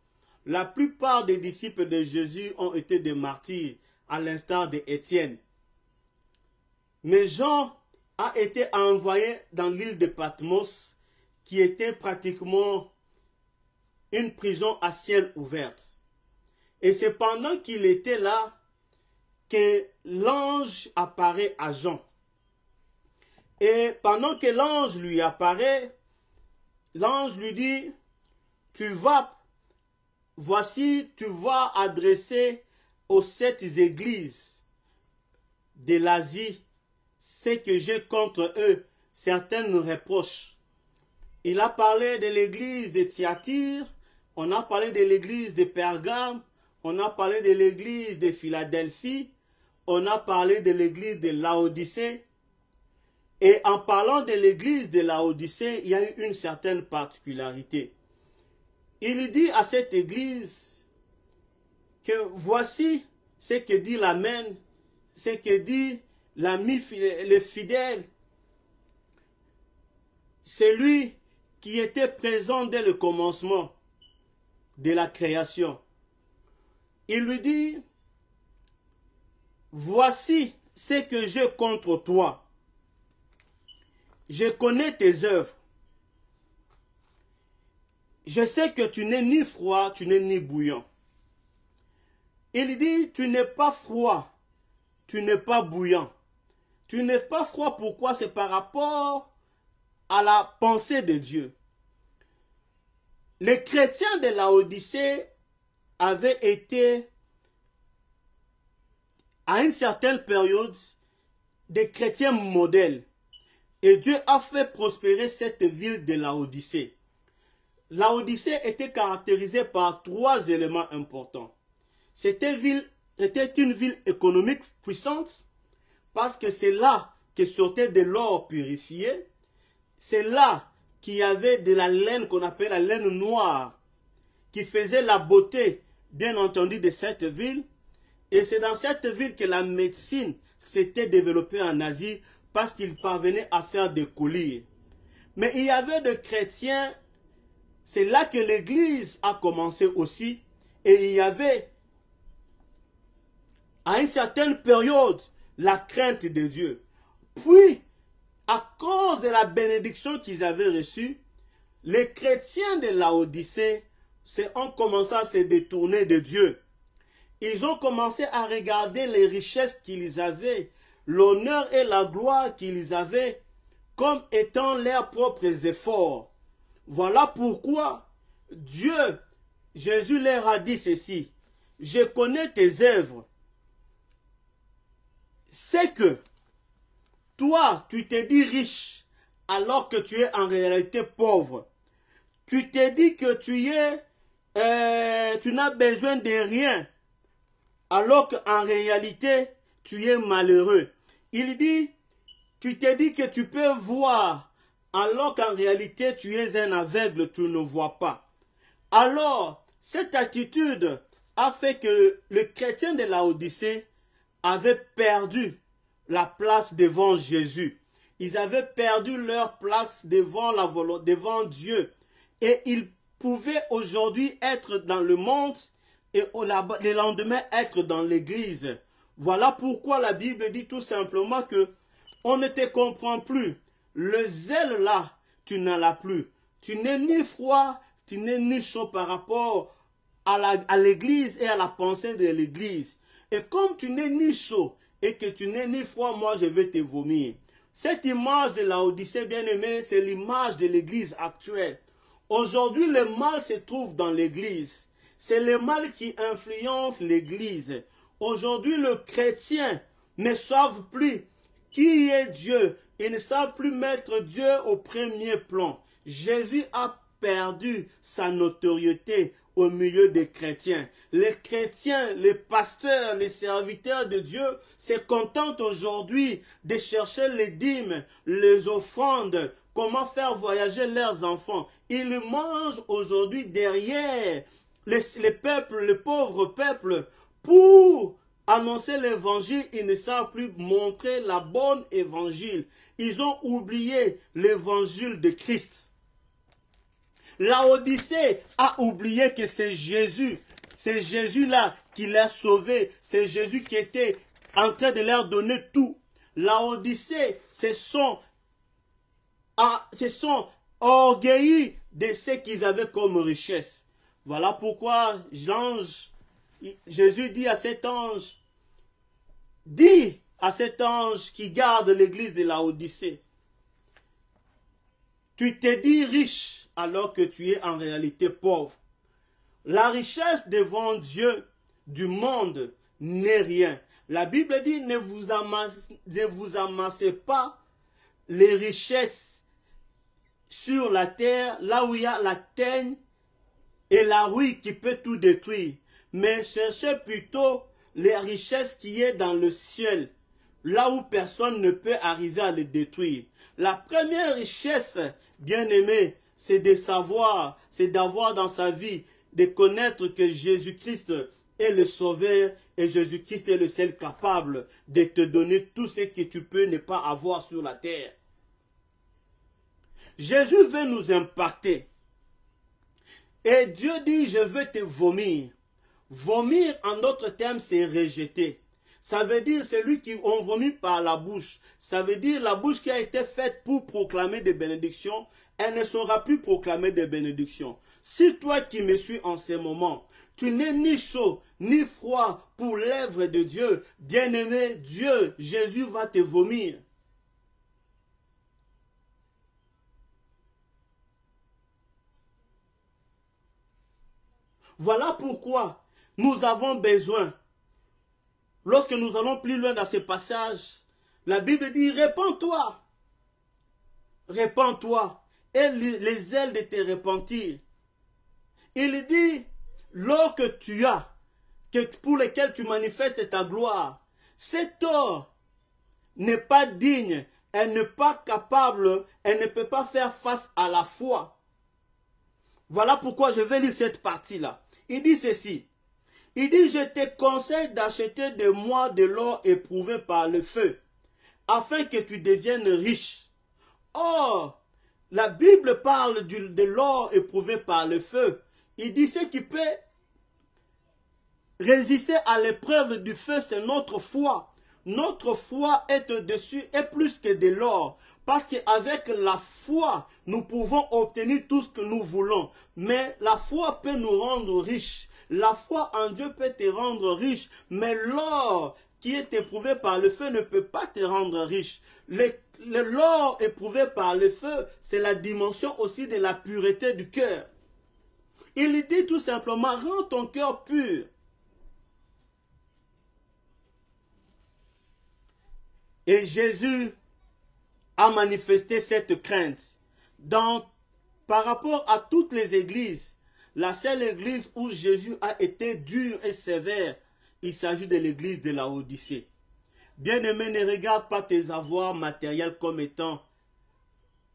La plupart des disciples de Jésus ont été des martyrs, à l'instar d'Étienne. Mais Jean a été envoyé dans l'île de Patmos, qui était pratiquement une prison à ciel ouvert. Et c'est pendant qu'il était là que l'ange apparaît à Jean. Et pendant que l'ange lui apparaît, l'ange lui dit, voici, tu vas adresser aux 7 églises de l'Asie ce que j'ai contre eux, certaines reproches. Il a parlé de l'église de Thyatire, on a parlé de l'église de Pergame, on a parlé de l'église de Philadelphie, on a parlé de l'église de Laodicée. Et en parlant de l'église de Laodicée, il y a eu une certaine particularité. Il dit à cette église que voici ce que dit l'Amen, ce que dit le fidèle, celui qui était présent dès le commencement de la création. Il lui dit, voici ce que j'ai contre toi. Je connais tes œuvres. Je sais que tu n'es ni froid, tu n'es ni bouillant. Il dit, tu n'es pas froid, tu n'es pas bouillant. Tu n'es pas froid, pourquoi? C'est par rapport à la pensée de Dieu. Les chrétiens de Laodicée avaient été, à une certaine période, des chrétiens modèles. Et Dieu a fait prospérer cette ville de Laodicée. Laodicée était caractérisée par 3 éléments importants. C'était une ville économique puissante parce que c'est là que sortait de l'or purifié. C'est là qu'il y avait de la laine qu'on appelle la laine noire qui faisait la beauté, bien entendu, de cette ville. Et c'est dans cette ville que la médecine s'était développée en Asie parce qu'ils parvenaient à faire des colliers. Mais il y avait des chrétiens, c'est là que l'église a commencé aussi, et il y avait à une certaine période la crainte de Dieu. Puis, à cause de la bénédiction qu'ils avaient reçue, les chrétiens de Laodicée ont commencé à se détourner de Dieu. Ils ont commencé à regarder les richesses qu'ils avaient, l'honneur et la gloire qu'ils avaient, comme étant leurs propres efforts. Voilà pourquoi Jésus leur a dit ceci, « Je connais tes œuvres. C'est que Toi, tu te dis riche alors que tu es en réalité pauvre. Tu te dis que tu n'as besoin de rien alors qu'en réalité, tu es malheureux. Il dit, tu te dis que tu peux voir alors qu'en réalité, tu es un aveugle, tu ne vois pas. Alors, cette attitude a fait que le chrétien de Laodicée avait perdu la place devant Jésus. Ils avaient perdu leur place devant Dieu. Et ils pouvaient aujourd'hui être dans le monde et le lendemain être dans l'église. Voilà pourquoi la Bible dit tout simplement que on ne te comprend plus. Le zèle là, tu n'en as plus. Tu n'es ni froid, tu n'es ni chaud par rapport à l'église et à la pensée de l'église. Et comme tu n'es ni chaud et que tu n'es ni froid, moi je vais te vomir. Cette image de Laodicée, bien-aimé, c'est l'image de l'église actuelle. Aujourd'hui, le mal se trouve dans l'église. C'est le mal qui influence l'église. Aujourd'hui, le chrétien ne savent plus qui est Dieu. Ils ne savent plus mettre Dieu au premier plan. Jésus a perdu sa notoriété au milieu des chrétiens. Les chrétiens, les pasteurs, les serviteurs de Dieu se contentent aujourd'hui de chercher les dîmes, les offrandes, comment faire voyager leurs enfants. Ils mangent aujourd'hui derrière les pauvres peuples pour annoncer l'évangile. Ils ne savent plus montrer la bonne évangile. Ils ont oublié l'évangile de Christ. Laodicée a oublié que c'est Jésus. C'est Jésus-là qui l'a sauvé. C'est Jésus qui était en train de leur donner tout. Laodicée se sont orgueillis de ce qu'ils avaient comme richesse. Voilà pourquoi Jésus dit à cet ange, dis à cet ange qui garde l'église de Laodicée, tu te dis riche alors que tu es en réalité pauvre. La richesse devant Dieu du monde n'est rien. La Bible dit, ne vous amassez pas les richesses sur la terre, là où il y a la teigne et la rouille qui peut tout détruire. Mais cherchez plutôt les richesses qui est dans le ciel, là où personne ne peut arriver à les détruire. La première richesse, bien-aimé, c'est de savoir, c'est d'avoir dans sa vie, de connaître que Jésus-Christ est le Sauveur et Jésus-Christ est le seul capable de te donner tout ce que tu peux ne pas avoir sur la terre. Jésus veut nous impacter. Et Dieu dit, je veux te vomir. Vomir, en d'autres termes, c'est rejeter. Ça veut dire celui qui on vomit par la bouche. Ça veut dire la bouche qui a été faite pour proclamer des bénédictions, elle ne saura plus proclamer des bénédictions. Si toi qui me suis en ce moment, tu n'es ni chaud ni froid pour l'œuvre de Dieu, bien-aimé, Dieu, Jésus va te vomir. Voilà pourquoi nous avons besoin, lorsque nous allons plus loin dans ce passage, la Bible dit, répands-toi, répands-toi, et les ailes de te repentir. Il dit, l'or que tu as, pour lequel tu manifestes ta gloire, cet or n'est pas digne, elle n'est pas capable, elle ne peut pas faire face à la foi. Voilà pourquoi je vais lire cette partie-là. Il dit ceci. Il dit, je te conseille d'acheter de moi de l'or éprouvé par le feu, afin que tu deviennes riche. Or, la Bible parle de l'or éprouvé par le feu. Il dit, ce qui peut résister à l'épreuve du feu, c'est notre foi. Notre foi est au-dessus, est plus que de l'or. Parce qu'avec la foi, nous pouvons obtenir tout ce que nous voulons. Mais la foi peut nous rendre riches. La foi en Dieu peut te rendre riche. Mais l'or qui est éprouvé par le feu ne peut pas te rendre riche. L'or éprouvé par le feu, c'est la dimension aussi de la pureté du cœur. Il dit tout simplement, rends ton cœur pur. Et Jésus a manifesté cette crainte. Par rapport à toutes les églises, la seule église où Jésus a été dur et sévère, il s'agit de l'église de Laodicée. Bien-aimé, ne regarde pas tes avoirs matériels comme étant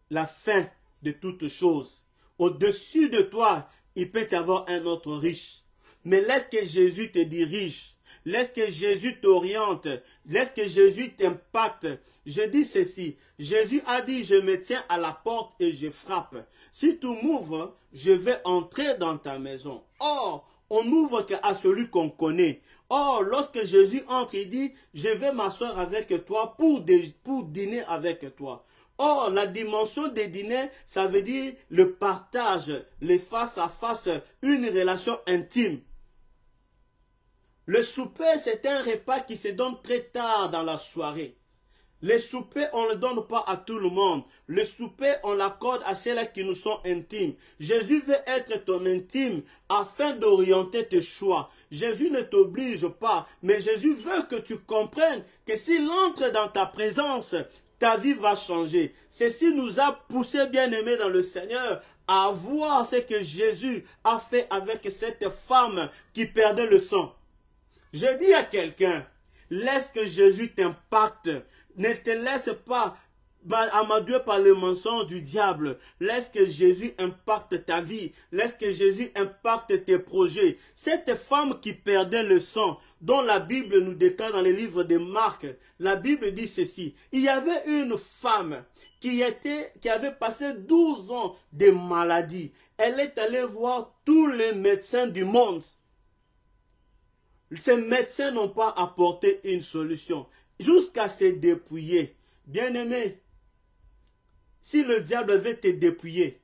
la fin de toutes choses. Au-dessus de toi, il peut y avoir un autre riche. Mais laisse que Jésus te dirige. Laisse que Jésus t'oriente. Laisse que Jésus t'impacte. Je dis ceci. Jésus a dit, je me tiens à la porte et je frappe. Si tu m'ouvres, je vais entrer dans ta maison. Or, on n'ouvre qu'à celui qu'on connaît. Or, lorsque Jésus entre, il dit, je vais m'asseoir avec toi pour dîner avec toi. Or, la dimension des dîners, ça veut dire le partage, les face à face, une relation intime. Le souper, c'est un repas qui se donne très tard dans la soirée. Le souper, on ne le donne pas à tout le monde. Le souper, on l'accorde à ceux-là qui nous sont intimes. Jésus veut être ton intime afin d'orienter tes choix. Jésus ne t'oblige pas, mais Jésus veut que tu comprennes que s'il entre dans ta présence, ta vie va changer. Ceci nous a poussé, bien-aimés dans le Seigneur, à voir ce que Jésus a fait avec cette femme qui perdait le sang. Je dis à quelqu'un, laisse que Jésus t'impacte. Ne te laisse pas amadouer par le mensonge du diable. Laisse que Jésus impacte ta vie. Laisse que Jésus impacte tes projets. Cette femme qui perdait le sang, dont la Bible nous déclare dans les livres de Marc, la Bible dit ceci. Il y avait une femme qui avait passé 12 ans de maladie. Elle est allée voir tous les médecins du monde. Ces médecins n'ont pas apporté une solution. Jusqu'à se dépouiller. Bien-aimé, si le diable veut te dépouiller,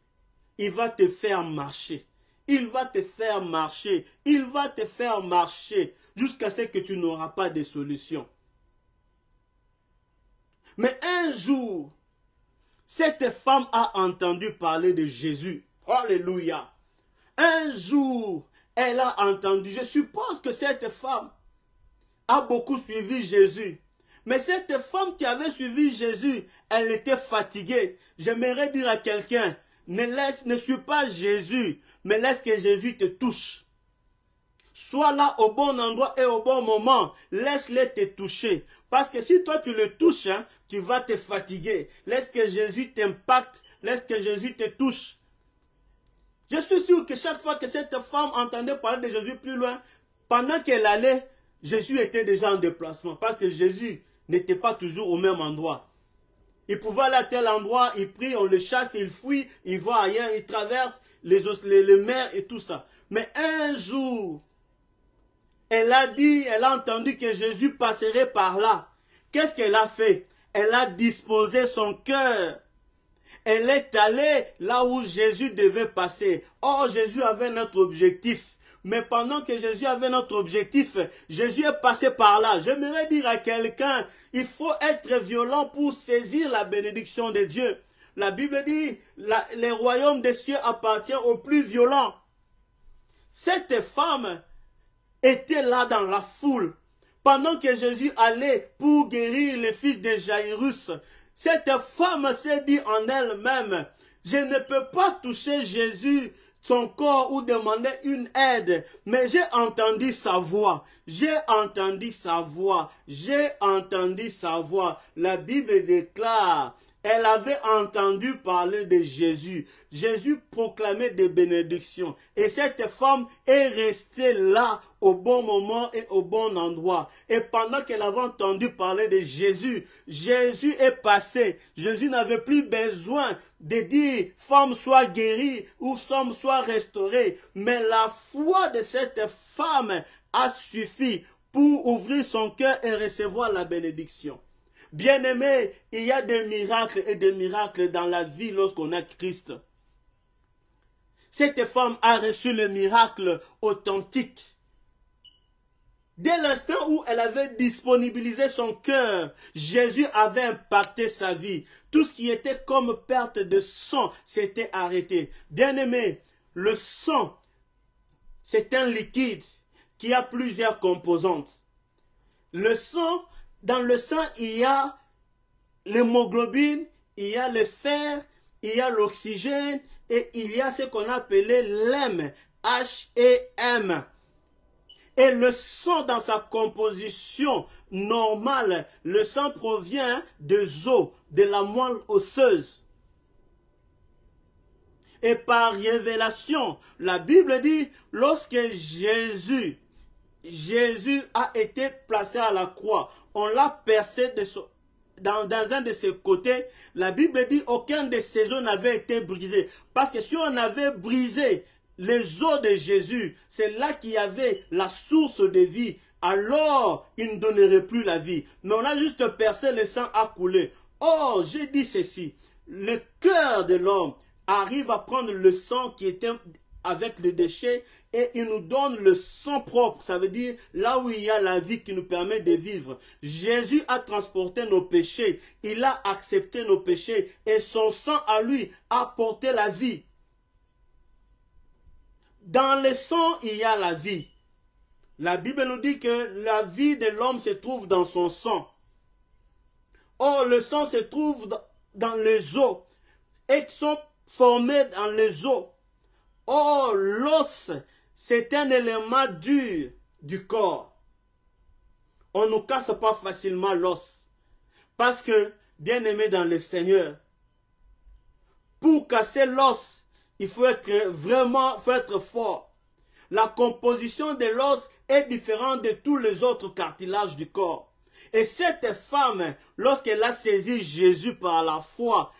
il va te faire marcher. Il va te faire marcher. Il va te faire marcher jusqu'à ce que tu n'auras pas de solution. Mais un jour, cette femme a entendu parler de Jésus. Alléluia. Un jour, elle a entendu. Je suppose que cette femme a beaucoup suivi Jésus. Mais cette femme qui avait suivi Jésus, elle était fatiguée. J'aimerais dire à quelqu'un, ne suis pas Jésus, mais laisse que Jésus te touche. Sois là au bon endroit et au bon moment. Laisse-le te toucher. Parce que si toi tu le touches, tu vas te fatiguer. Laisse que Jésus t'impacte. Laisse que Jésus te touche. Je suis sûr que chaque fois que cette femme entendait parler de Jésus plus loin, pendant qu'elle allait, Jésus était déjà en déplacement. Parce que Jésus n'était pas toujours au même endroit. Il pouvait aller à tel endroit, il prie, on le chasse, il fuit, il va ailleurs, il traverse les mers et tout ça. Mais un jour, elle a entendu que Jésus passerait par là. Qu'est-ce qu'elle a fait? Elle a disposé son cœur. Elle est allée là où Jésus devait passer. Or, Jésus avait notre objectif. Mais pendant que Jésus avait notre objectif, Jésus est passé par là. J'aimerais dire à quelqu'un, il faut être violent pour saisir la bénédiction de Dieu. La Bible dit, les royaumes des cieux appartiennent aux plus violents. Cette femme était là dans la foule. Pendant que Jésus allait pour guérir le fils de Jairus, cette femme s'est dit en elle-même, je ne peux pas toucher Jésus, son corps, ou demander une aide, mais j'ai entendu sa voix, j'ai entendu sa voix, j'ai entendu sa voix. La Bible déclare, elle avait entendu parler de Jésus. Jésus proclamait des bénédictions. Et cette femme est restée là au bon moment et au bon endroit. Et pendant qu'elle avait entendu parler de Jésus, Jésus est passé. Jésus n'avait plus besoin de dire « femme soit guérie » ou « femme soit restaurée ». Mais la foi de cette femme a suffi pour ouvrir son cœur et recevoir la bénédiction. Bien-aimé, il y a des miracles et des miracles dans la vie lorsqu'on a Christ. Cette femme a reçu le miracle authentique. Dès l'instant où elle avait disponibilisé son cœur, Jésus avait impacté sa vie. Tout ce qui était comme perte de sang s'était arrêté. Bien-aimé, le sang, c'est un liquide qui a plusieurs composantes. Le sang, dans le sang, il y a l'hémoglobine, il y a le fer, il y a l'oxygène et il y a ce qu'on appelait l'M, H-E-M. Et le sang dans sa composition normale, le sang provient des os, de la moelle osseuse. Et par révélation, la Bible dit, lorsque Jésus a été placé à la croix, on l'a percé dans un de ses côtés. La Bible dit, aucun de ses os n'avait été brisé. Parce que si on avait brisé les os de Jésus, c'est là qu'il y avait la source de vie. Alors, il ne donnerait plus la vie. Mais on a juste percé, le sang a coulé. Or, j'ai dit ceci, le cœur de l'homme arrive à prendre le sang qui était avec les déchets et il nous donne le sang propre. Ça veut dire là où il y a la vie qui nous permet de vivre. Jésus a transporté nos péchés. Il a accepté nos péchés et son sang à lui a porté la vie. Dans le sang, il y a la vie. La Bible nous dit que la vie de l'homme se trouve dans son sang. Or, le sang se trouve dans les os et qui sont formés dans les os. Or, l'os, c'est un élément dur du corps. On ne casse pas facilement l'os. Parce que, bien aimé dans le Seigneur, pour casser l'os, il faut être fort. La composition de l'os est différente de tous les autres cartilages du corps. Et cette femme, lorsqu'elle a saisi Jésus par la foi,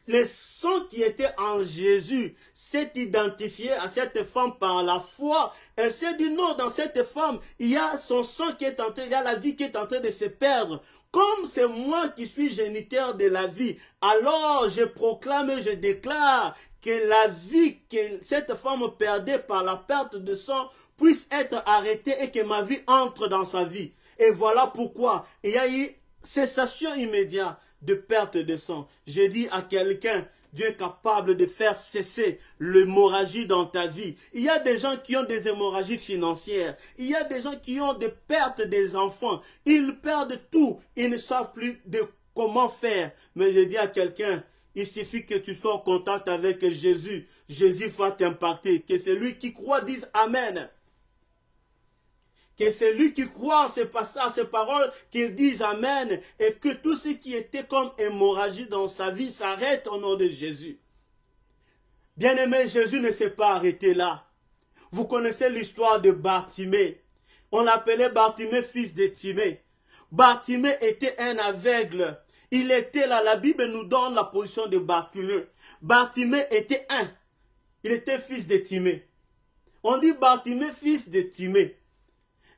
le sang qui était en Jésus s'est identifié à cette femme par la foi. Elle s'est dit non, dans cette femme, il y a son sang qui est en train, il y a la vie qui est en train de se perdre. Comme c'est moi qui suis géniteur de la vie, alors je proclame et je déclare que la vie que cette femme perdait par la perte de sang puisse être arrêtée et que ma vie entre dans sa vie. Et voilà pourquoi il y a eu cessation immédiate de perte de sang. J'ai dit à quelqu'un, Dieu est capable de faire cesser l'hémorragie dans ta vie. Il y a des gens qui ont des hémorragies financières. Il y a des gens qui ont des pertes des enfants. Ils perdent tout. Ils ne savent plus de comment faire. Mais je dis à quelqu'un, il suffit que tu sois en contact avec Jésus. Jésus va t'impacter. Que celui qui croit dise Amen. Que celui qui croit à ces paroles, qu'il dise Amen, et que tout ce qui était comme hémorragie dans sa vie s'arrête au nom de Jésus. Bien-aimé, Jésus ne s'est pas arrêté là. Vous connaissez l'histoire de Bartimée. On l'appelait Bartimée, fils de Timée. Bartimée était un aveugle. Il était là, la Bible nous donne la position de Bartimée. Bartimée était un. Il était fils de Timée. On dit Bartimée, fils de Timée.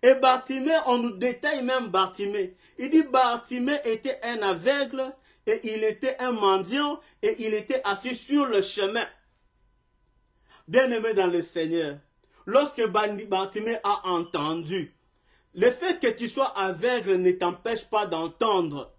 Et Bartimée, on nous détaille même Bartimée. Il dit Bartimée était un aveugle et il était un mendiant et il était assis sur le chemin. Bien-aimé dans le Seigneur, lorsque Bartimée a entendu, le fait que tu sois aveugle ne t'empêche pas d'entendre.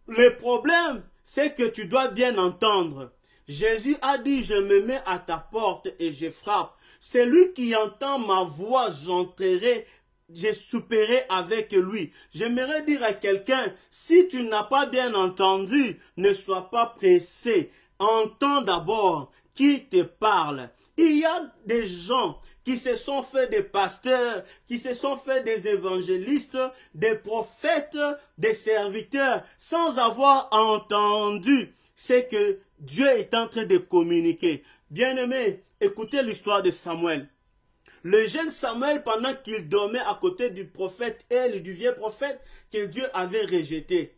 Le problème, c'est que tu dois bien entendre. Jésus a dit, je me mets à ta porte et je frappe. Celui qui entend ma voix, j'entrerai, je souperai avec lui. J'aimerais dire à quelqu'un, si tu n'as pas bien entendu, ne sois pas pressé. Entends d'abord qui te parle. Il y a des gens qui se sont fait des pasteurs, qui se sont fait des évangélistes, des prophètes, des serviteurs, sans avoir entendu ce que Dieu est en train de communiquer. Bien-aimé, écoutez l'histoire de Samuel. Le jeune Samuel, pendant qu'il dormait à côté du prophète Élie, du vieux prophète que Dieu avait rejeté,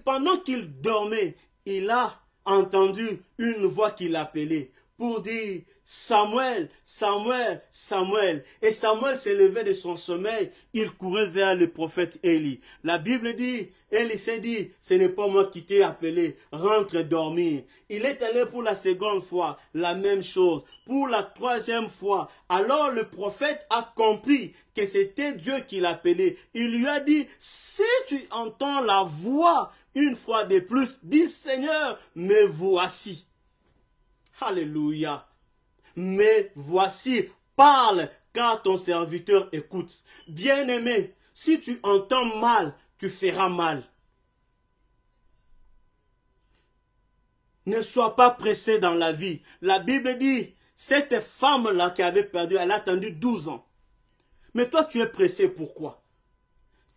pendant qu'il dormait, il a entendu une voix qui l'appelait pour dire Samuel, Samuel, Samuel. Et Samuel s'est levé de son sommeil, il courait vers le prophète Élie. La Bible dit, Élie s'est dit, ce n'est pas moi qui t'ai appelé, rentre dormir. Il est allé pour la seconde fois, la même chose. Pour la troisième fois, alors le prophète a compris que c'était Dieu qui l'appelait. Il lui a dit, si tu entends la voix une fois de plus, dis Seigneur, me voici. Alléluia. Mais voici, parle, car ton serviteur écoute. Bien-aimé, si tu entends mal, tu feras mal. Ne sois pas pressé dans la vie. La Bible dit, cette femme-là qui avait perdu, elle a attendu 12 ans. Mais toi, tu es pressé, pourquoi?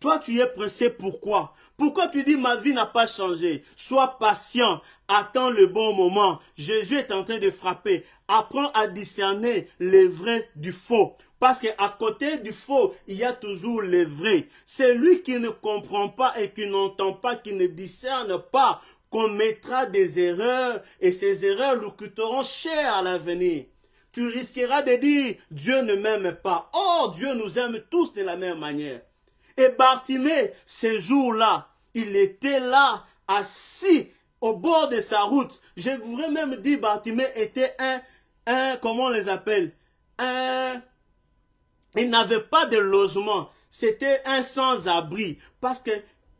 Toi, tu es pressé, pourquoi? Pourquoi tu dis, ma vie n'a pas changé? Sois patient, attends le bon moment. Jésus est en train de frapper. Apprends à discerner le vrai du faux. Parce qu'à côté du faux, il y a toujours le vrai. C'est lui qui ne comprend pas et qui n'entend pas, qui ne discerne pas, qu'on mettra des erreurs et ces erreurs lui coûteront cher à l'avenir. Tu risqueras de dire, Dieu ne m'aime pas. Or, Dieu nous aime tous de la même manière. Et Bartimée, ces jours-là, il était là, assis au bord de sa route. Je voudrais même dire, Bartimée était comment on les appelle? Il n'avait pas de logement. C'était un sans-abri. Parce que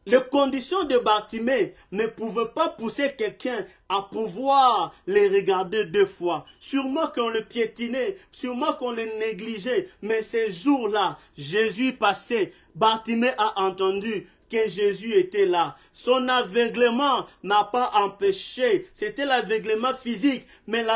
les conditions de Bartimée ne pouvaient pas pousser quelqu'un à pouvoir les regarder 2 fois. Sûrement qu'on le piétinait, sûrement qu'on le négligeait. Mais ces jours-là, Jésus passait. Bartimée a entendu que Jésus était là. Son aveuglement n'a pas empêché. C'était l'aveuglement physique, mais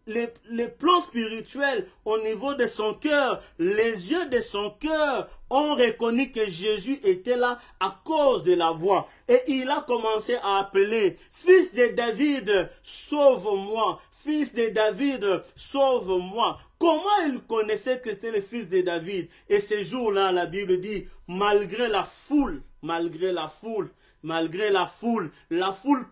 les plans spirituels au niveau de son cœur, les yeux de son cœur ont reconnu que Jésus était là à cause de la voix. Et il a commencé à appeler, fils de David, sauve-moi. Fils de David, sauve-moi. Comment il connaissait que c'était le fils de David? Et ces jours-là, la Bible dit, malgré la foule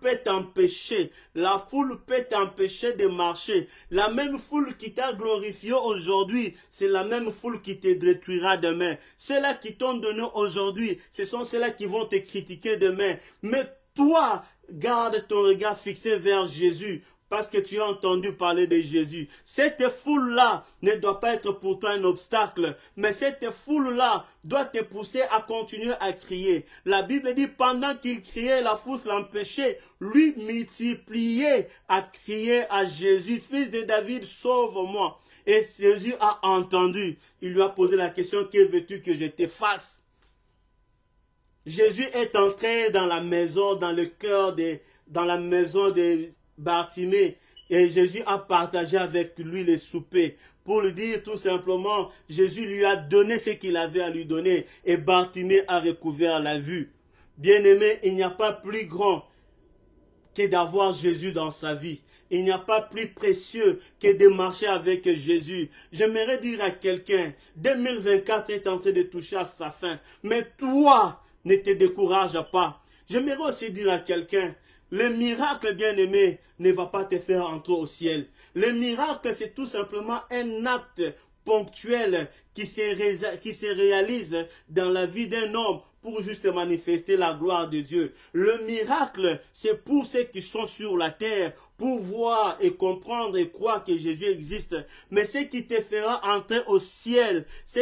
peut t'empêcher. La foule peut t'empêcher de marcher. La même foule qui t'a glorifié aujourd'hui, c'est la même foule qui te détruira demain. Ceux-là qui t'ont donné aujourd'hui, ce sont ceux-là qui vont te critiquer demain. Mais toi, garde ton regard fixé vers Jésus. Parce que tu as entendu parler de Jésus. Cette foule-là ne doit pas être pour toi un obstacle. Mais cette foule-là doit te pousser à continuer à crier. La Bible dit, pendant qu'il criait, la foule l'empêchait. Lui multipliait à crier à Jésus, fils de David, sauve-moi. Et Jésus a entendu. Il lui a posé la question, que veux-tu que je te fasse? Jésus est entré dans la maison, dans le cœur dans la maison de Bartimée, et Jésus a partagé avec lui le souper. Pour lui dire tout simplement, Jésus lui a donné ce qu'il avait à lui donner, et Bartimée a recouvert la vue. Bien-aimé, il n'y a pas plus grand que d'avoir Jésus dans sa vie. Il n'y a pas plus précieux que de marcher avec Jésus. J'aimerais dire à quelqu'un, 2024 est en train de toucher à sa fin, mais toi, ne te décourage pas. J'aimerais aussi dire à quelqu'un, le miracle, bien-aimé, ne va pas te faire entrer au ciel. Le miracle, c'est tout simplement un acte ponctuel qui se réalise dans la vie d'un homme pour juste manifester la gloire de Dieu. Le miracle, c'est pour ceux qui sont sur la terre, pour voir et comprendre et croire que Jésus existe. Mais ce qui te fera entrer au ciel, se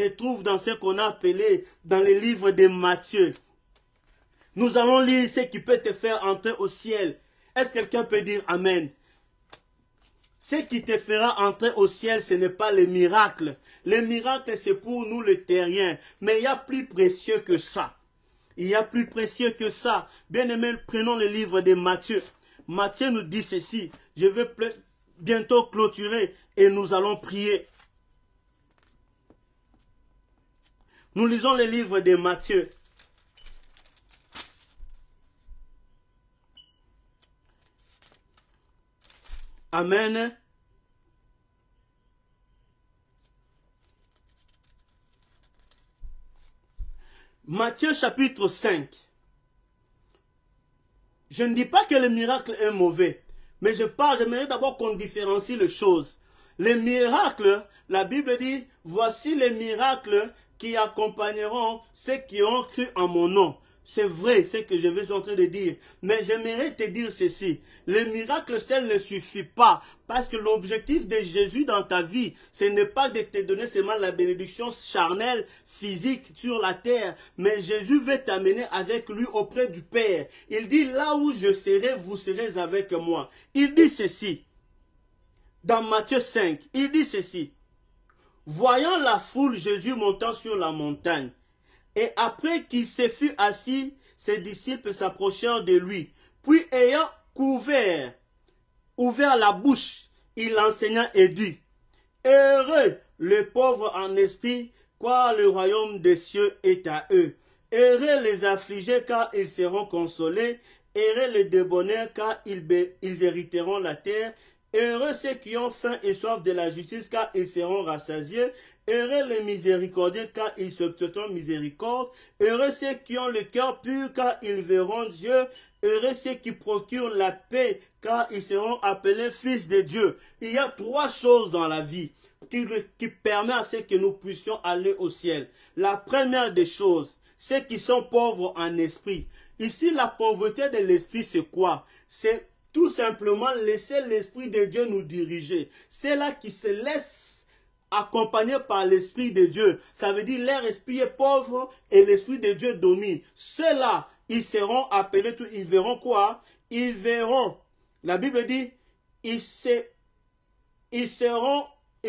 retrouve dans ce qu'on a appelé dans le livre de Matthieu. Nous allons lire ce qui peut te faire entrer au ciel. Est-ce que quelqu'un peut dire Amen? Ce qui te fera entrer au ciel, ce n'est pas le miracle. Le miracle, c'est pour nous les terriens. Mais il y a plus précieux que ça. Il y a plus précieux que ça. Bien-aimés, prenons le livre de Matthieu. Matthieu nous dit ceci. Je vais bientôt clôturer et nous allons prier. Nous lisons le livre de Matthieu. Amen. Matthieu chapitre 5. Je ne dis pas que le miracle est mauvais, mais j'aimerais d'abord qu'on différencie les choses. Les miracles, la Bible dit, voici les miracles qui accompagneront ceux qui ont cru en mon nom. C'est vrai, c'est ce que je vais en train de dire. Mais j'aimerais te dire ceci. Le miracle seul ne suffit pas. Parce que l'objectif de Jésus dans ta vie, ce n'est pas de te donner seulement la bénédiction charnelle, physique sur la terre. Mais Jésus veut t'amener avec lui auprès du Père. Il dit, là où je serai, vous serez avec moi. Il dit ceci. Dans Matthieu 5, il dit ceci. Voyant la foule, Jésus montant sur la montagne. Et après qu'il se fut assis, ses disciples s'approchèrent de lui. Puis ayant ouvert la bouche, il enseigna et dit, heureux les pauvres en esprit, car le royaume des cieux est à eux. Heureux les affligés, car ils seront consolés. Heureux les débonnaires, car ils hériteront la terre. Heureux ceux qui ont faim et soif de la justice, car ils seront rassasiés. Heureux les miséricordieux, car ils s'obtiendront miséricorde. Heureux ceux qui ont le cœur pur, car ils verront Dieu. Heureux ceux qui procurent la paix, car ils seront appelés fils de Dieu. Il y a trois choses dans la vie qui permettent à ce que nous puissions aller au ciel. La première des choses, ceux qui sont pauvres en esprit. Ici, la pauvreté de l'esprit, c'est quoi? C'est tout simplement laisser l'esprit de Dieu nous diriger. C'est là qui se laisse accompagner par l'esprit de Dieu. Ça veut dire leur esprit est pauvre et l'esprit de Dieu domine. Ceux-là, ils seront appelés, ils verront quoi? Ils verront. La Bible dit, ils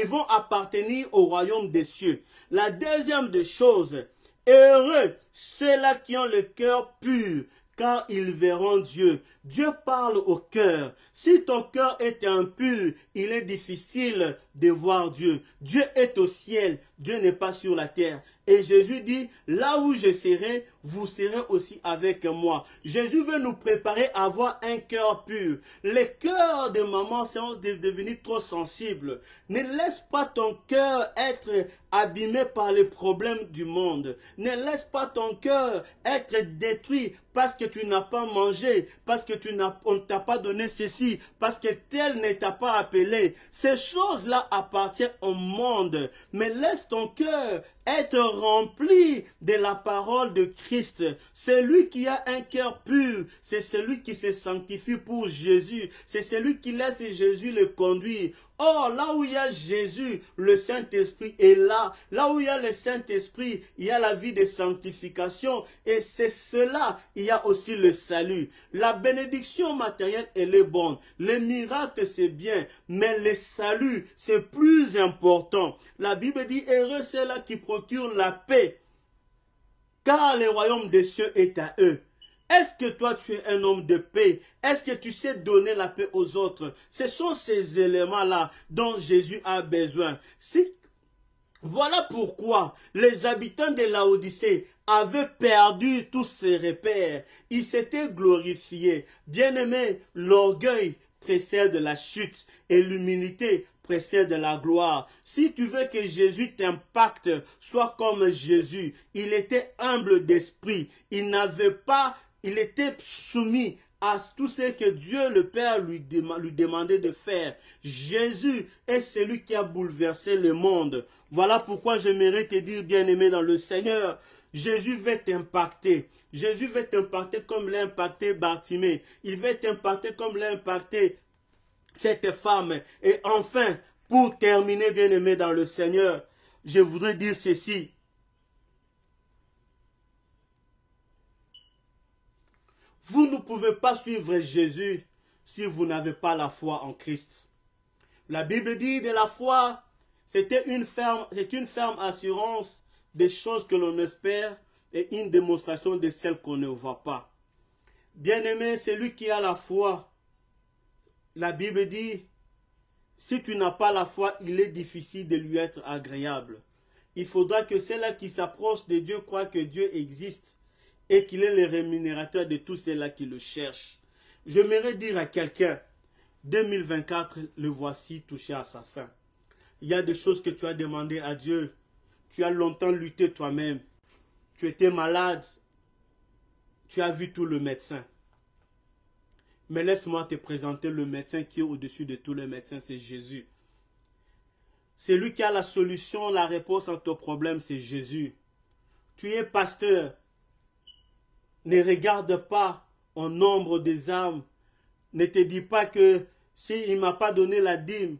vont appartenir au royaume des cieux. La deuxième des choses, heureux ceux-là qui ont le cœur pur, car ils verront Dieu. Dieu parle au cœur. Si ton cœur est impur, il est difficile de voir Dieu. Dieu est au ciel, Dieu n'est pas sur la terre. Et Jésus dit, là où je serai, vous serez aussi avec moi. Jésus veut nous préparer à avoir un cœur pur. Les cœurs de maman sont devenus trop sensibles. Ne laisse pas ton cœur être abîmé par les problèmes du monde. Ne laisse pas ton cœur être détruit parce que tu n'as pas mangé, parce que on ne t'a pas donné ceci, parce que tel ne t'a pas appelé. Ces choses-là appartiennent au monde. Mais laisse ton cœur être rempli de la parole de Christ. Celui qui a un cœur pur, c'est celui qui se sanctifie pour Jésus. C'est celui qui laisse Jésus le conduire. Or, là où il y a Jésus, le Saint-Esprit est là. Là où il y a le Saint-Esprit, il y a la vie de sanctification. Et c'est cela, il y a aussi le salut. La bénédiction matérielle, elle est bonne. Les miracles, c'est bien. Mais le salut, c'est plus important. La Bible dit, heureux ceux-là qui procurent la paix, car le royaume des cieux est à eux. Est-ce que toi tu es un homme de paix? Est-ce que tu sais donner la paix aux autres? Ce sont ces éléments-là dont Jésus a besoin. Voilà pourquoi les habitants de Laodicée avaient perdu tous ces repères. Ils s'étaient glorifiés. Bien-aimés, l'orgueil précède la chute et l'humilité précède la gloire. Si tu veux que Jésus t'impacte, sois comme Jésus. Il était humble d'esprit. Il était soumis à tout ce que Dieu le Père lui demandait de faire. Jésus est celui qui a bouleversé le monde. Voilà pourquoi j'aimerais te dire, bien-aimé dans le Seigneur, Jésus veut t'impacter. Jésus veut t'impacter comme l'a impacté Bartimée. Il veut t'impacter comme l'a impacté cette femme. Et enfin, pour terminer, bien-aimé dans le Seigneur, je voudrais dire ceci. Vous ne pouvez pas suivre Jésus si vous n'avez pas la foi en Christ. La Bible dit de la foi, c'est une ferme assurance des choses que l'on espère et une démonstration de celles qu'on ne voit pas. Bien-aimé, celui qui a la foi, la Bible dit, si tu n'as pas la foi, il est difficile de lui être agréable. Il faudra que ceux-là qui s'approchent de Dieu croient que Dieu existe et qu'il est le rémunérateur de tous ceux-là qui le cherchent. J'aimerais dire à quelqu'un, 2024, le voici touché à sa fin. Il y a des choses que tu as demandées à Dieu. Tu as longtemps lutté toi-même. Tu étais malade. Tu as vu tout le médecin. Mais laisse-moi te présenter le médecin qui est au-dessus de tous les médecins, c'est Jésus. C'est lui qui a la solution, la réponse à ton problème, c'est Jésus. Tu es pasteur. Ne regarde pas au nombre des âmes. Ne te dis pas que s'il ne m'a pas donné la dîme.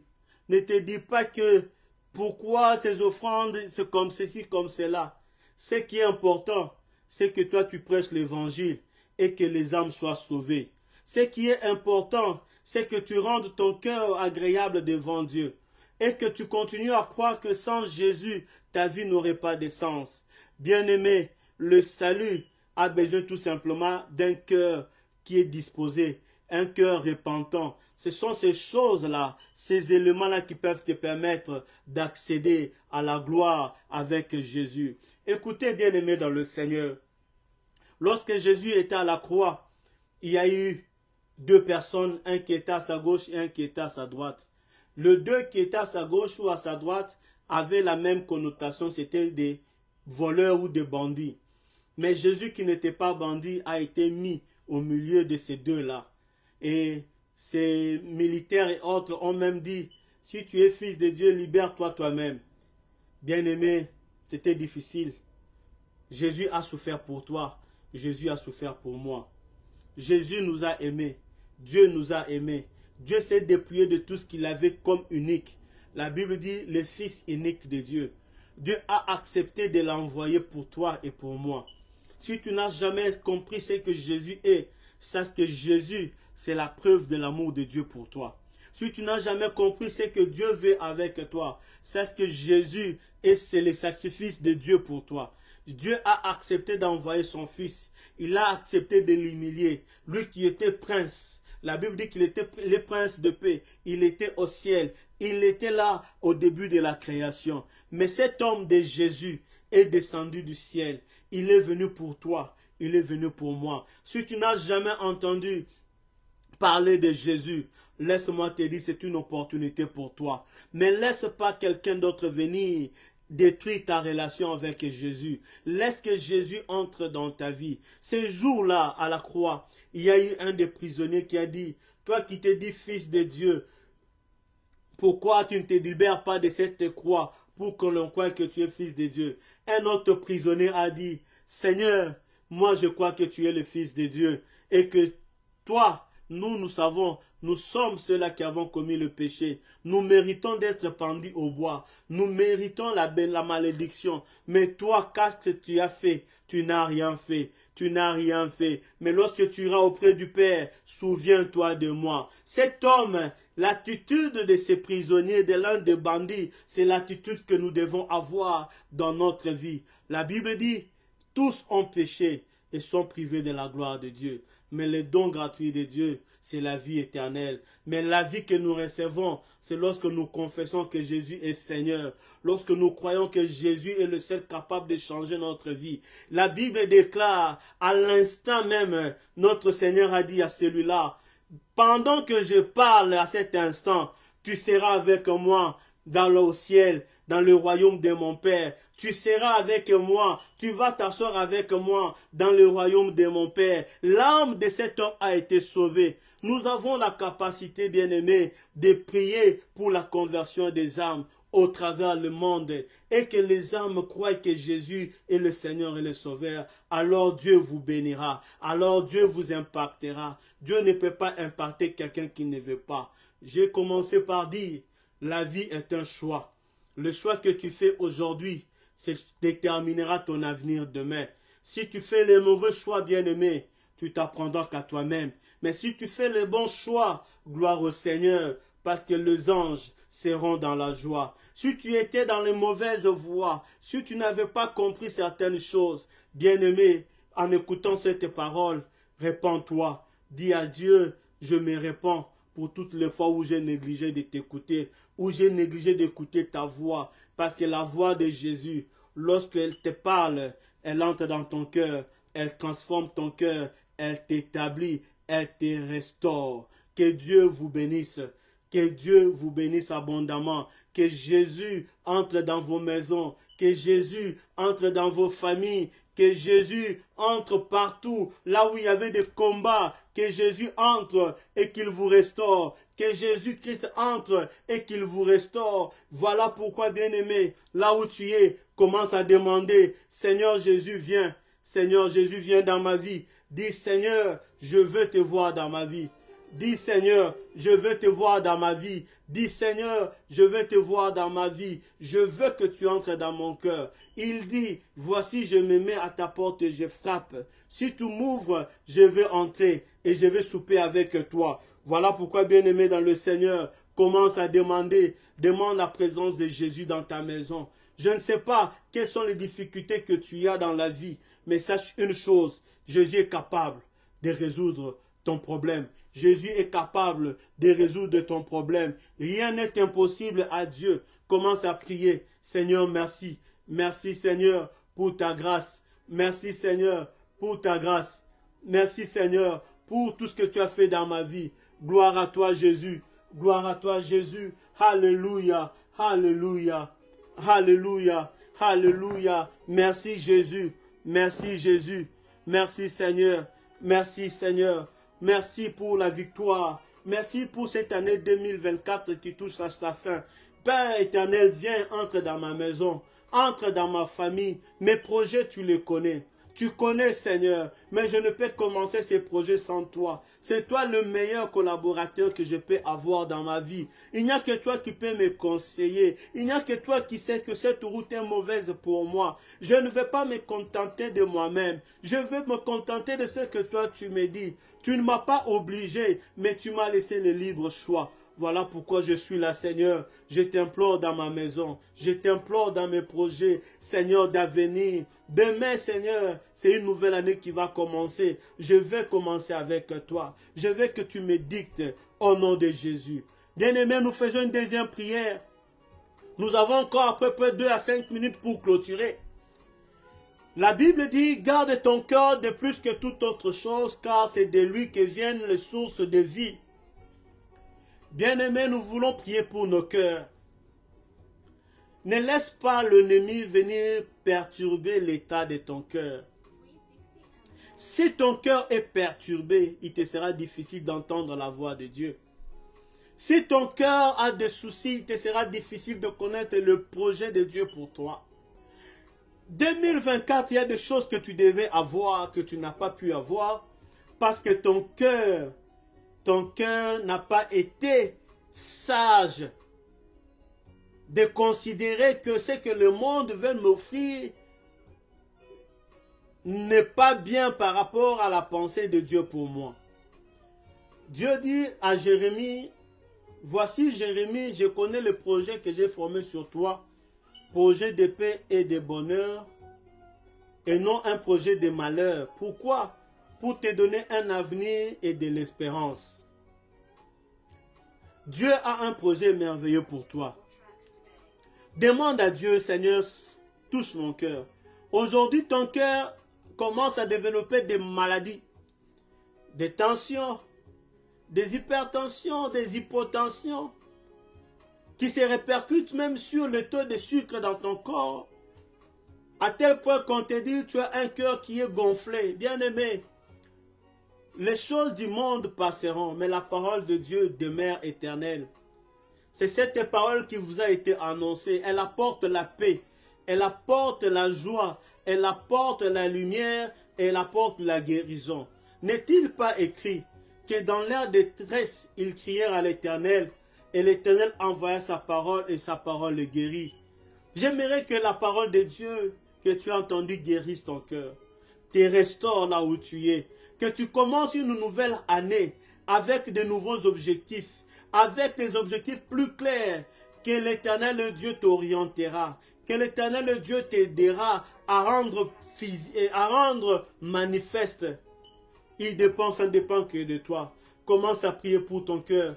Ne te dis pas que pourquoi ces offrandes, c'est comme ceci, comme cela. Ce qui est important, c'est que toi tu prêches l'évangile et que les âmes soient sauvées. Ce qui est important, c'est que tu rendes ton cœur agréable devant Dieu et que tu continues à croire que sans Jésus, ta vie n'aurait pas de sens. Bien-aimé, le salut a besoin tout simplement d'un cœur qui est disposé, un cœur repentant. Ce sont ces choses-là, ces éléments-là qui peuvent te permettre d'accéder à la gloire avec Jésus. Écoutez, bien-aimés dans le Seigneur, lorsque Jésus était à la croix, il y a eu deux personnes, un qui était à sa gauche et un qui était à sa droite. Le deux qui était à sa gauche ou à sa droite avait la même connotation, c'était des voleurs ou des bandits. Mais Jésus qui n'était pas bandit a été mis au milieu de ces deux-là. Et ces militaires et autres ont même dit, si tu es fils de Dieu, libère-toi toi-même. Bien-aimé, c'était difficile. Jésus a souffert pour toi. Jésus a souffert pour moi. Jésus nous a aimés. Dieu nous a aimés. Dieu s'est dépouillé de tout ce qu'il avait comme unique. La Bible dit le Fils unique de Dieu. Dieu a accepté de l'envoyer pour toi et pour moi. Si tu n'as jamais compris ce que Jésus est, sache que Jésus, c'est la preuve de l'amour de Dieu pour toi. Si tu n'as jamais compris ce que Dieu veut avec toi, sache que Jésus est, c'est le sacrifice de Dieu pour toi. Dieu a accepté d'envoyer son Fils. Il a accepté de l'humilier. Lui qui était prince. La Bible dit qu'il était le prince de paix. Il était au ciel. Il était là au début de la création. Mais cet homme de Jésus est descendu du ciel. Il est venu pour toi. Il est venu pour moi. Si tu n'as jamais entendu parler de Jésus, laisse-moi te dire, c'est une opportunité pour toi. Mais laisse pas quelqu'un d'autre venir détruire ta relation avec Jésus. Laisse que Jésus entre dans ta vie. Ces jours-là, à la croix, il y a eu un des prisonniers qui a dit, toi qui te dis fils de Dieu, pourquoi tu ne te libères pas de cette croix pour que l'on croie que tu es fils de Dieu? Un autre prisonnier a dit, Seigneur, moi je crois que tu es le fils de Dieu et que toi, nous savons, nous sommes ceux-là qui avons commis le péché. Nous méritons d'être pendus au bois. Nous méritons la malédiction. Mais toi, qu'est-ce que tu as fait? Tu n'as rien fait. Tu n'as rien fait. Mais lorsque tu iras auprès du Père, souviens-toi de moi. Cet homme, l'attitude de ces prisonniers, de l'un des bandits, c'est l'attitude que nous devons avoir dans notre vie. La Bible dit, tous ont péché et sont privés de la gloire de Dieu. Mais le don gratuit de Dieu, c'est la vie éternelle. Mais la vie que nous recevons, c'est lorsque nous confessons que Jésus est Seigneur. Lorsque nous croyons que Jésus est le seul capable de changer notre vie. La Bible déclare, à l'instant même, notre Seigneur a dit à celui-là, pendant que je parle à cet instant, tu seras avec moi dans le ciel, dans le royaume de mon Père. Tu seras avec moi, tu vas t'asseoir avec moi dans le royaume de mon Père. L'âme de cet homme a été sauvée. Nous avons la capacité, bien-aimés, de prier pour la conversion des âmes au travers le monde et que les âmes croient que Jésus est le Seigneur et le Sauveur. Alors Dieu vous bénira, alors Dieu vous impactera. Dieu ne peut pas impacter quelqu'un qui ne veut pas. J'ai commencé par dire, la vie est un choix. Le choix que tu fais aujourd'hui, déterminera ton avenir demain. Si tu fais les mauvais choix, bien-aimé, tu t'apprendras qu'à toi-même. Mais si tu fais les bons choix, gloire au Seigneur, parce que les anges seront dans la joie. Si tu étais dans les mauvaises voies, si tu n'avais pas compris certaines choses, bien-aimé, en écoutant cette parole, répands-toi. Dis à Dieu, je me répands pour toutes les fois où j'ai négligé de t'écouter, où j'ai négligé d'écouter ta voix. Parce que la voix de Jésus, lorsqu'elle te parle, elle entre dans ton cœur, elle transforme ton cœur, elle t'établit, elle te restaure. Que Dieu vous bénisse. Que Dieu vous bénisse abondamment. Que Jésus entre dans vos maisons. Que Jésus entre dans vos familles. Que Jésus entre partout, là où il y avait des combats. Que Jésus entre et qu'il vous restaure. Que Jésus-Christ entre et qu'il vous restaure. Voilà pourquoi, bien-aimé, là où tu es, commence à demander, Seigneur Jésus, viens. Seigneur Jésus, viens dans ma vie. Dis, Seigneur, je veux te voir dans ma vie. Dis, Seigneur, je veux te voir dans ma vie. Dis, Seigneur, je veux te voir dans ma vie. Je veux que tu entres dans mon cœur. Il dit, voici, je me mets à ta porte et je frappe. Si tu m'ouvres, je vais entrer et je vais souper avec toi. Voilà pourquoi, bien-aimé dans le Seigneur, commence à demander. Demande la présence de Jésus dans ta maison. Je ne sais pas quelles sont les difficultés que tu as dans la vie. Mais sache une chose, Jésus est capable de résoudre ton problème. Jésus est capable de résoudre ton problème. Rien n'est impossible à Dieu. Commence à prier. Seigneur, merci. Merci Seigneur pour ta grâce. Merci Seigneur pour ta grâce. Merci Seigneur pour tout ce que tu as fait dans ma vie. Gloire à toi Jésus. Gloire à toi Jésus. Alléluia. Alléluia. Alléluia. Alléluia. Merci Jésus. Merci Jésus. Merci Seigneur. Merci Seigneur. Merci pour la victoire. Merci pour cette année 2024 qui touche à sa fin. Père éternel, viens, entre dans ma maison. Entre dans ma famille. Mes projets, tu les connais. Tu connais, Seigneur, mais je ne peux commencer ces projets sans toi. C'est toi le meilleur collaborateur que je peux avoir dans ma vie. Il n'y a que toi qui peux me conseiller. Il n'y a que toi qui sais que cette route est mauvaise pour moi. Je ne vais pas me contenter de moi-même. Je veux me contenter de ce que toi tu me dis. Tu ne m'as pas obligé, mais tu m'as laissé le libre choix. Voilà pourquoi je suis là, Seigneur. Je t'implore dans ma maison. Je t'implore dans mes projets, Seigneur, d'avenir. Demain, Seigneur, c'est une nouvelle année qui va commencer. Je vais commencer avec toi. Je veux que tu me dictes au nom de Jésus. Bien-aimés, nous faisons une deuxième prière. Nous avons encore à peu près 2 à 5 minutes pour clôturer. La Bible dit, garde ton cœur de plus que toute autre chose, car c'est de lui que viennent les sources de vie. Bien-aimés, nous voulons prier pour nos cœurs. Ne laisse pas l'ennemi venir perturber l'état de ton cœur. Si ton cœur est perturbé, il te sera difficile d'entendre la voix de Dieu. Si ton cœur a des soucis, il te sera difficile de connaître le projet de Dieu pour toi. 2024, il y a des choses que tu devais avoir, que tu n'as pas pu avoir, parce que ton cœur n'a pas été sage de considérer que ce que le monde veut m'offrir n'est pas bien par rapport à la pensée de Dieu pour moi. Dieu dit à Jérémie, voici Jérémie, je connais le projet que j'ai formé sur toi, projet de paix et de bonheur, et non un projet de malheur. Pourquoi? Pour te donner un avenir et de l'espérance. Dieu a un projet merveilleux pour toi. Demande à Dieu, Seigneur, touche mon cœur. Aujourd'hui, ton cœur commence à développer des maladies, des tensions, des hypertensions, des hypotensions, qui se répercutent même sur le taux de sucre dans ton corps, à tel point qu'on te dit tu as un cœur qui est gonflé. Bien-aimé, les choses du monde passeront, mais la parole de Dieu demeure éternelle. C'est cette parole qui vous a été annoncée. Elle apporte la paix, elle apporte la joie, elle apporte la lumière et elle apporte la guérison. N'est-il pas écrit que dans leur détresse, ils crièrent à l'Éternel et l'Éternel envoya sa parole et sa parole le guérit. J'aimerais que la parole de Dieu que tu as entendue guérisse ton cœur, te restaure là où tu es, que tu commences une nouvelle année avec de nouveaux objectifs, avec des objectifs plus clairs, que l'Éternel Dieu t'orientera, que l'Éternel Dieu t'aidera à rendre manifeste. Ça ne dépend que de toi. Commence à prier pour ton cœur.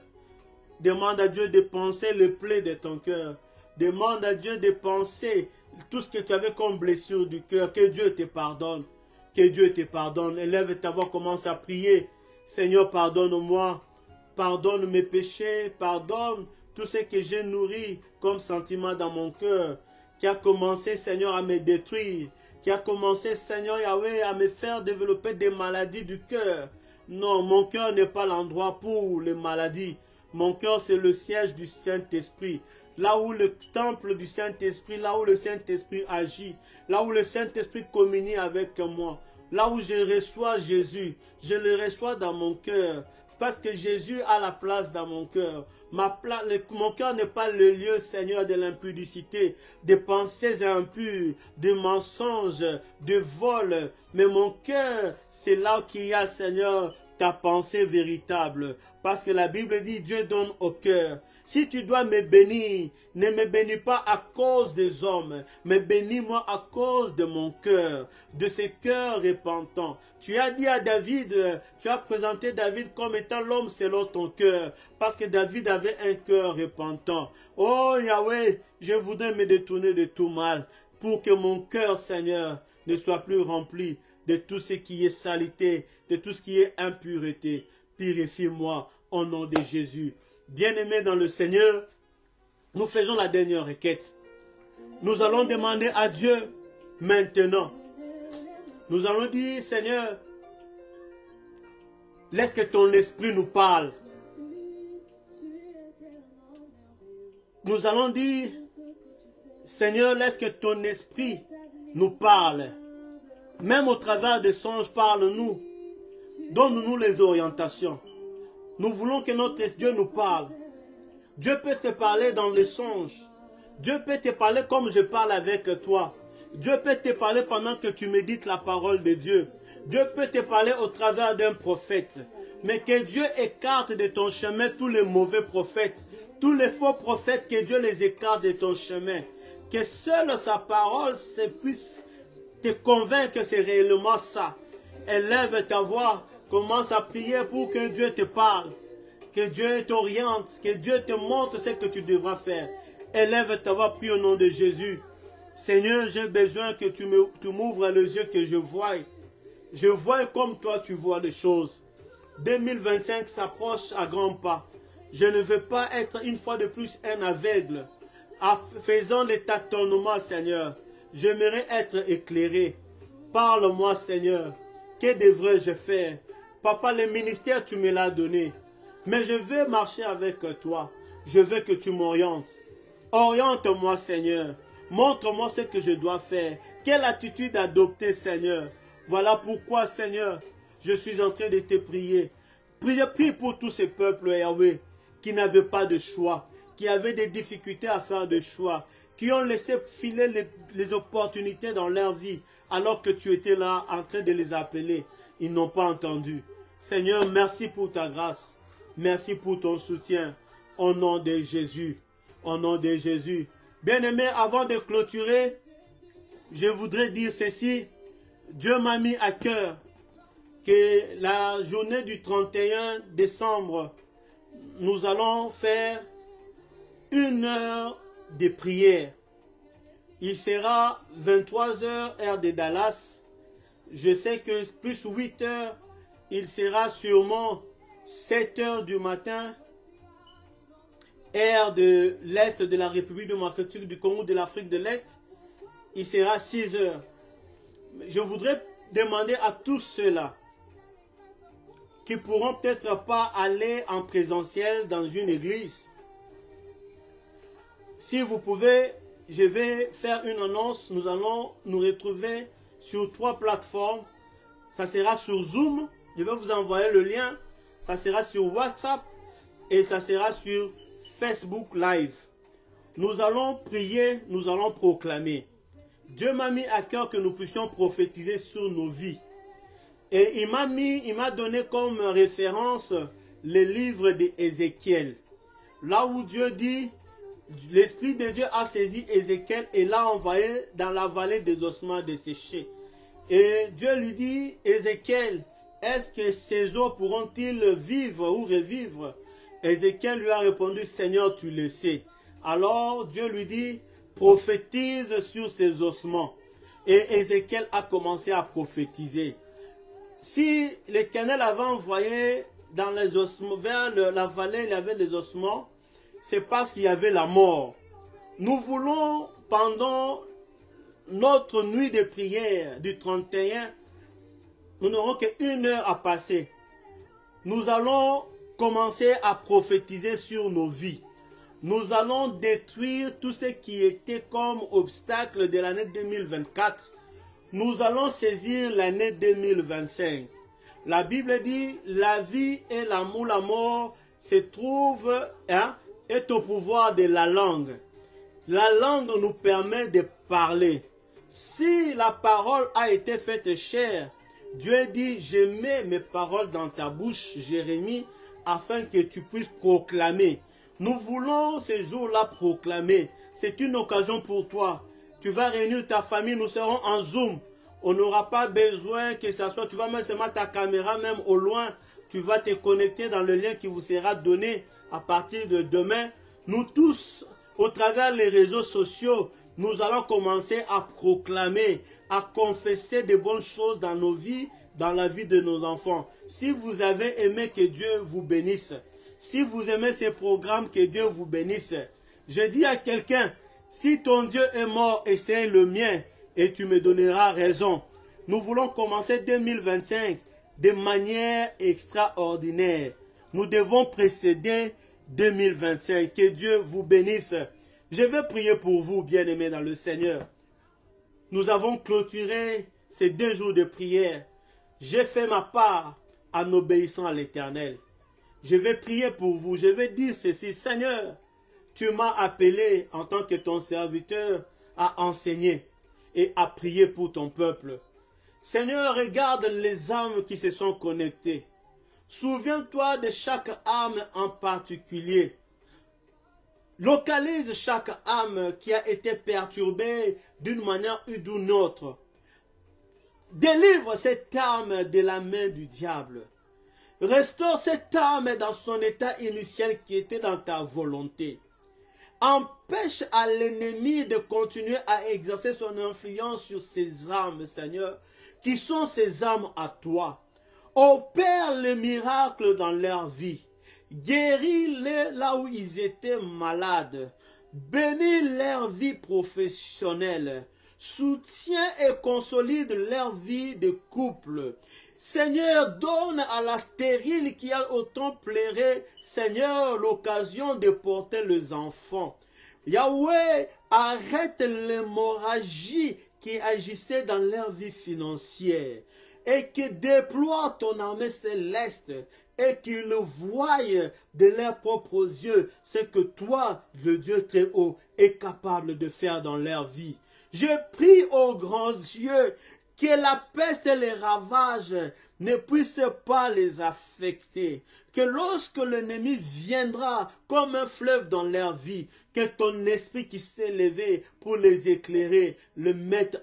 Demande à Dieu de penser le plaid de ton cœur. Demande à Dieu de penser tout ce que tu avais comme blessure du cœur. Que Dieu te pardonne. Que Dieu te pardonne. Élève ta voix, commence à prier. Seigneur, pardonne-moi. Pardonne mes péchés. Pardonne tout ce que j'ai nourri comme sentiment dans mon cœur. Qui a commencé, Seigneur, à me détruire. Qui a commencé, Seigneur Yahweh, à me faire développer des maladies du cœur. Non, mon cœur n'est pas l'endroit pour les maladies. Mon cœur, c'est le siège du Saint-Esprit. Là où le temple du Saint-Esprit, là où le Saint-Esprit agit, là où le Saint-Esprit communie avec moi, là où je reçois Jésus, je le reçois dans mon cœur. Parce que Jésus a la place dans mon cœur. Mon cœur n'est pas le lieu, Seigneur, de l'impudicité, des pensées impures, des mensonges, de vol. Mais mon cœur, c'est là qu'il y a, Seigneur, ta pensée véritable. Parce que la Bible dit, Dieu donne au cœur. Si tu dois me bénir, ne me bénis pas à cause des hommes, mais bénis-moi à cause de mon cœur, de ce cœur repentant. Tu as dit à David, tu as présenté David comme étant l'homme selon ton cœur, parce que David avait un cœur repentant. Oh Yahweh, je voudrais me détourner de tout mal, pour que mon cœur, Seigneur, ne soit plus rempli de tout ce qui est saleté, de tout ce qui est impureté. Purifie-moi au nom de Jésus. Bien-aimés dans le Seigneur, nous faisons la dernière requête. Nous allons demander à Dieu maintenant. Nous allons dire, Seigneur, laisse que ton esprit nous parle. Nous allons dire, Seigneur, laisse que ton esprit nous parle. Même au travers des songes, parle-nous. Donne-nous les orientations. Nous voulons que notre Dieu nous parle. Dieu peut te parler dans les songes. Dieu peut te parler comme je parle avec toi. Dieu peut te parler pendant que tu médites la parole de Dieu. Dieu peut te parler au travers d'un prophète. Mais que Dieu écarte de ton chemin tous les mauvais prophètes, tous les faux prophètes, que Dieu les écarte de ton chemin. Que seule sa parole puisse te convaincre que c'est réellement ça. Élève ta voix, commence à prier pour que Dieu te parle, que Dieu t'oriente, que Dieu te montre ce que tu devras faire. Élève ta voix, prie au nom de Jésus. Seigneur, j'ai besoin que tu m'ouvres les yeux, que je voie. Je vois comme toi tu vois les choses. 2025 s'approche à grands pas. Je ne veux pas être une fois de plus un aveugle. Faisant les tâtonnements, Seigneur. J'aimerais être éclairé. Parle-moi, Seigneur. Que devrais-je faire? Papa, le ministère, tu me l'as donné. Mais je veux marcher avec toi. Je veux que tu m'orientes. Oriente-moi, Seigneur. Montre-moi ce que je dois faire. Quelle attitude adopter, Seigneur? Voilà pourquoi, Seigneur, je suis en train de te prier. Prie pour tous ces peuples, Yahweh, qui n'avaient pas de choix, qui avaient des difficultés à faire de choix, qui ont laissé filer les opportunités dans leur vie, alors que tu étais là en train de les appeler. Ils n'ont pas entendu. Seigneur, merci pour ta grâce. Merci pour ton soutien. Au nom de Jésus. Au nom de Jésus. Bien-aimés, avant de clôturer, je voudrais dire ceci. Dieu m'a mis à cœur que la journée du 31 décembre, nous allons faire 1 heure de prière. Il sera 23 h heure de Dallas. Je sais que plus 8 heures, il sera sûrement 7 h du matin, heure de l'Est de la République démocratique du Congo, de l'Afrique de l'Est. Il sera 6 heures. Je voudrais demander à tous ceux-là qui ne pourront peut-être pas aller en présentiel dans une église. Si vous pouvez, je vais faire une annonce. Nous allons nous retrouver sur 3 plateformes. Ça sera sur Zoom. Je vais vous envoyer le lien. Ça sera sur WhatsApp et ça sera sur Facebook Live. Nous allons prier, nous allons proclamer. Dieu m'a mis à cœur que nous puissions prophétiser sur nos vies. Et il m'a donné comme référence le livre d'Ézéchiel. Là où Dieu dit, l'Esprit de Dieu a saisi Ézéchiel et l'a envoyé dans la vallée des ossements desséchés. Et Dieu lui dit, Ézéchiel, est-ce que ces eaux pourront-ils vivre ou revivre? Ézéchiel lui a répondu, Seigneur, tu le sais. Alors Dieu lui dit, prophétise sur ces ossements. Et Ézéchiel a commencé à prophétiser. Si l'Éternel avait envoyé dans les ossements, vers la vallée, il y avait des ossements, c'est parce qu'il y avait la mort. Nous voulons, pendant notre nuit de prière du 31, nous n'aurons qu'1 heure à passer. Nous allons commencer à prophétiser sur nos vies. Nous allons détruire tout ce qui était comme obstacle de l'année 2024. Nous allons saisir l'année 2025. La Bible dit, la vie et l'amour, la mort se trouvent, est au pouvoir de la langue. La langue nous permet de parler. Si la parole a été faite chair, Dieu dit, je mets mes paroles dans ta bouche, Jérémie, afin que tu puisses proclamer. Nous voulons ces jours-là proclamer. C'est une occasion pour toi. Tu vas réunir ta famille, nous serons en Zoom. On n'aura pas besoin que ça soit, tu vas mettre seulement ta caméra même au loin. Tu vas te connecter dans le lien qui vous sera donné à partir de demain. Nous tous, au travers des réseaux sociaux, nous allons commencer à proclamer, à confesser de bonnes choses dans nos vies, dans la vie de nos enfants. Si vous avez aimé, que Dieu vous bénisse. Si vous aimez ces programmes, que Dieu vous bénisse. Je dis à quelqu'un, si ton Dieu est mort, essaye le mien et tu me donneras raison. Nous voulons commencer 2025 de manière extraordinaire. Nous devons précéder 2025. Que Dieu vous bénisse. Je vais prier pour vous, bien-aimés dans le Seigneur. Nous avons clôturé ces 2 jours de prière. J'ai fait ma part en obéissant à l'Éternel. Je vais prier pour vous. Je vais dire ceci. Seigneur, tu m'as appelé en tant que ton serviteur à enseigner et à prier pour ton peuple. Seigneur, regarde les âmes qui se sont connectées. Souviens-toi de chaque âme en particulier. Localise chaque âme qui a été perturbée d'une manière ou d'une autre. Délivre cette âme de la main du diable. Restaure cette âme dans son état initial qui était dans ta volonté. Empêche à l'ennemi de continuer à exercer son influence sur ces âmes, Seigneur, qui sont ces âmes à toi. Opère les miracles dans leur vie. Guéris-les là où ils étaient malades. Bénis leur vie professionnelle. Soutiens et consolide leur vie de couple. Seigneur, donne à la stérile qui a autant pleuré, Seigneur, l'occasion de porter les enfants. Yahweh, arrête l'hémorragie qui agissait dans leur vie financière et qui déploie ton armée céleste et qu'ils voient de leurs propres yeux ce que toi, le Dieu très haut, est capable de faire dans leur vie. Je prie au grand Dieu que la peste et les ravages ne puissent pas les affecter. Que lorsque l'ennemi viendra comme un fleuve dans leur vie, que ton esprit qui s'est levé pour les éclairer, le mette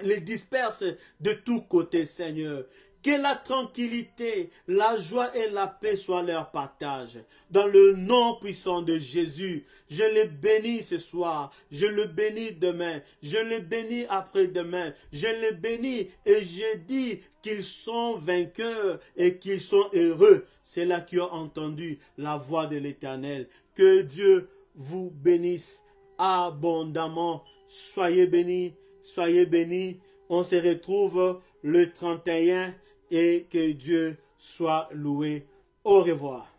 les disperse de tous côtés, Seigneur. Que la tranquillité, la joie et la paix soient leur partage. Dans le nom puissant de Jésus, je les bénis ce soir, je le bénis demain, je les bénis après-demain, je les bénis et je dis qu'ils sont vainqueurs et qu'ils sont heureux. C'est là qui ont entendu la voix de l'Éternel. Que Dieu vous bénisse abondamment. Soyez bénis, soyez bénis. On se retrouve le 31 et que Dieu soit loué. Au revoir.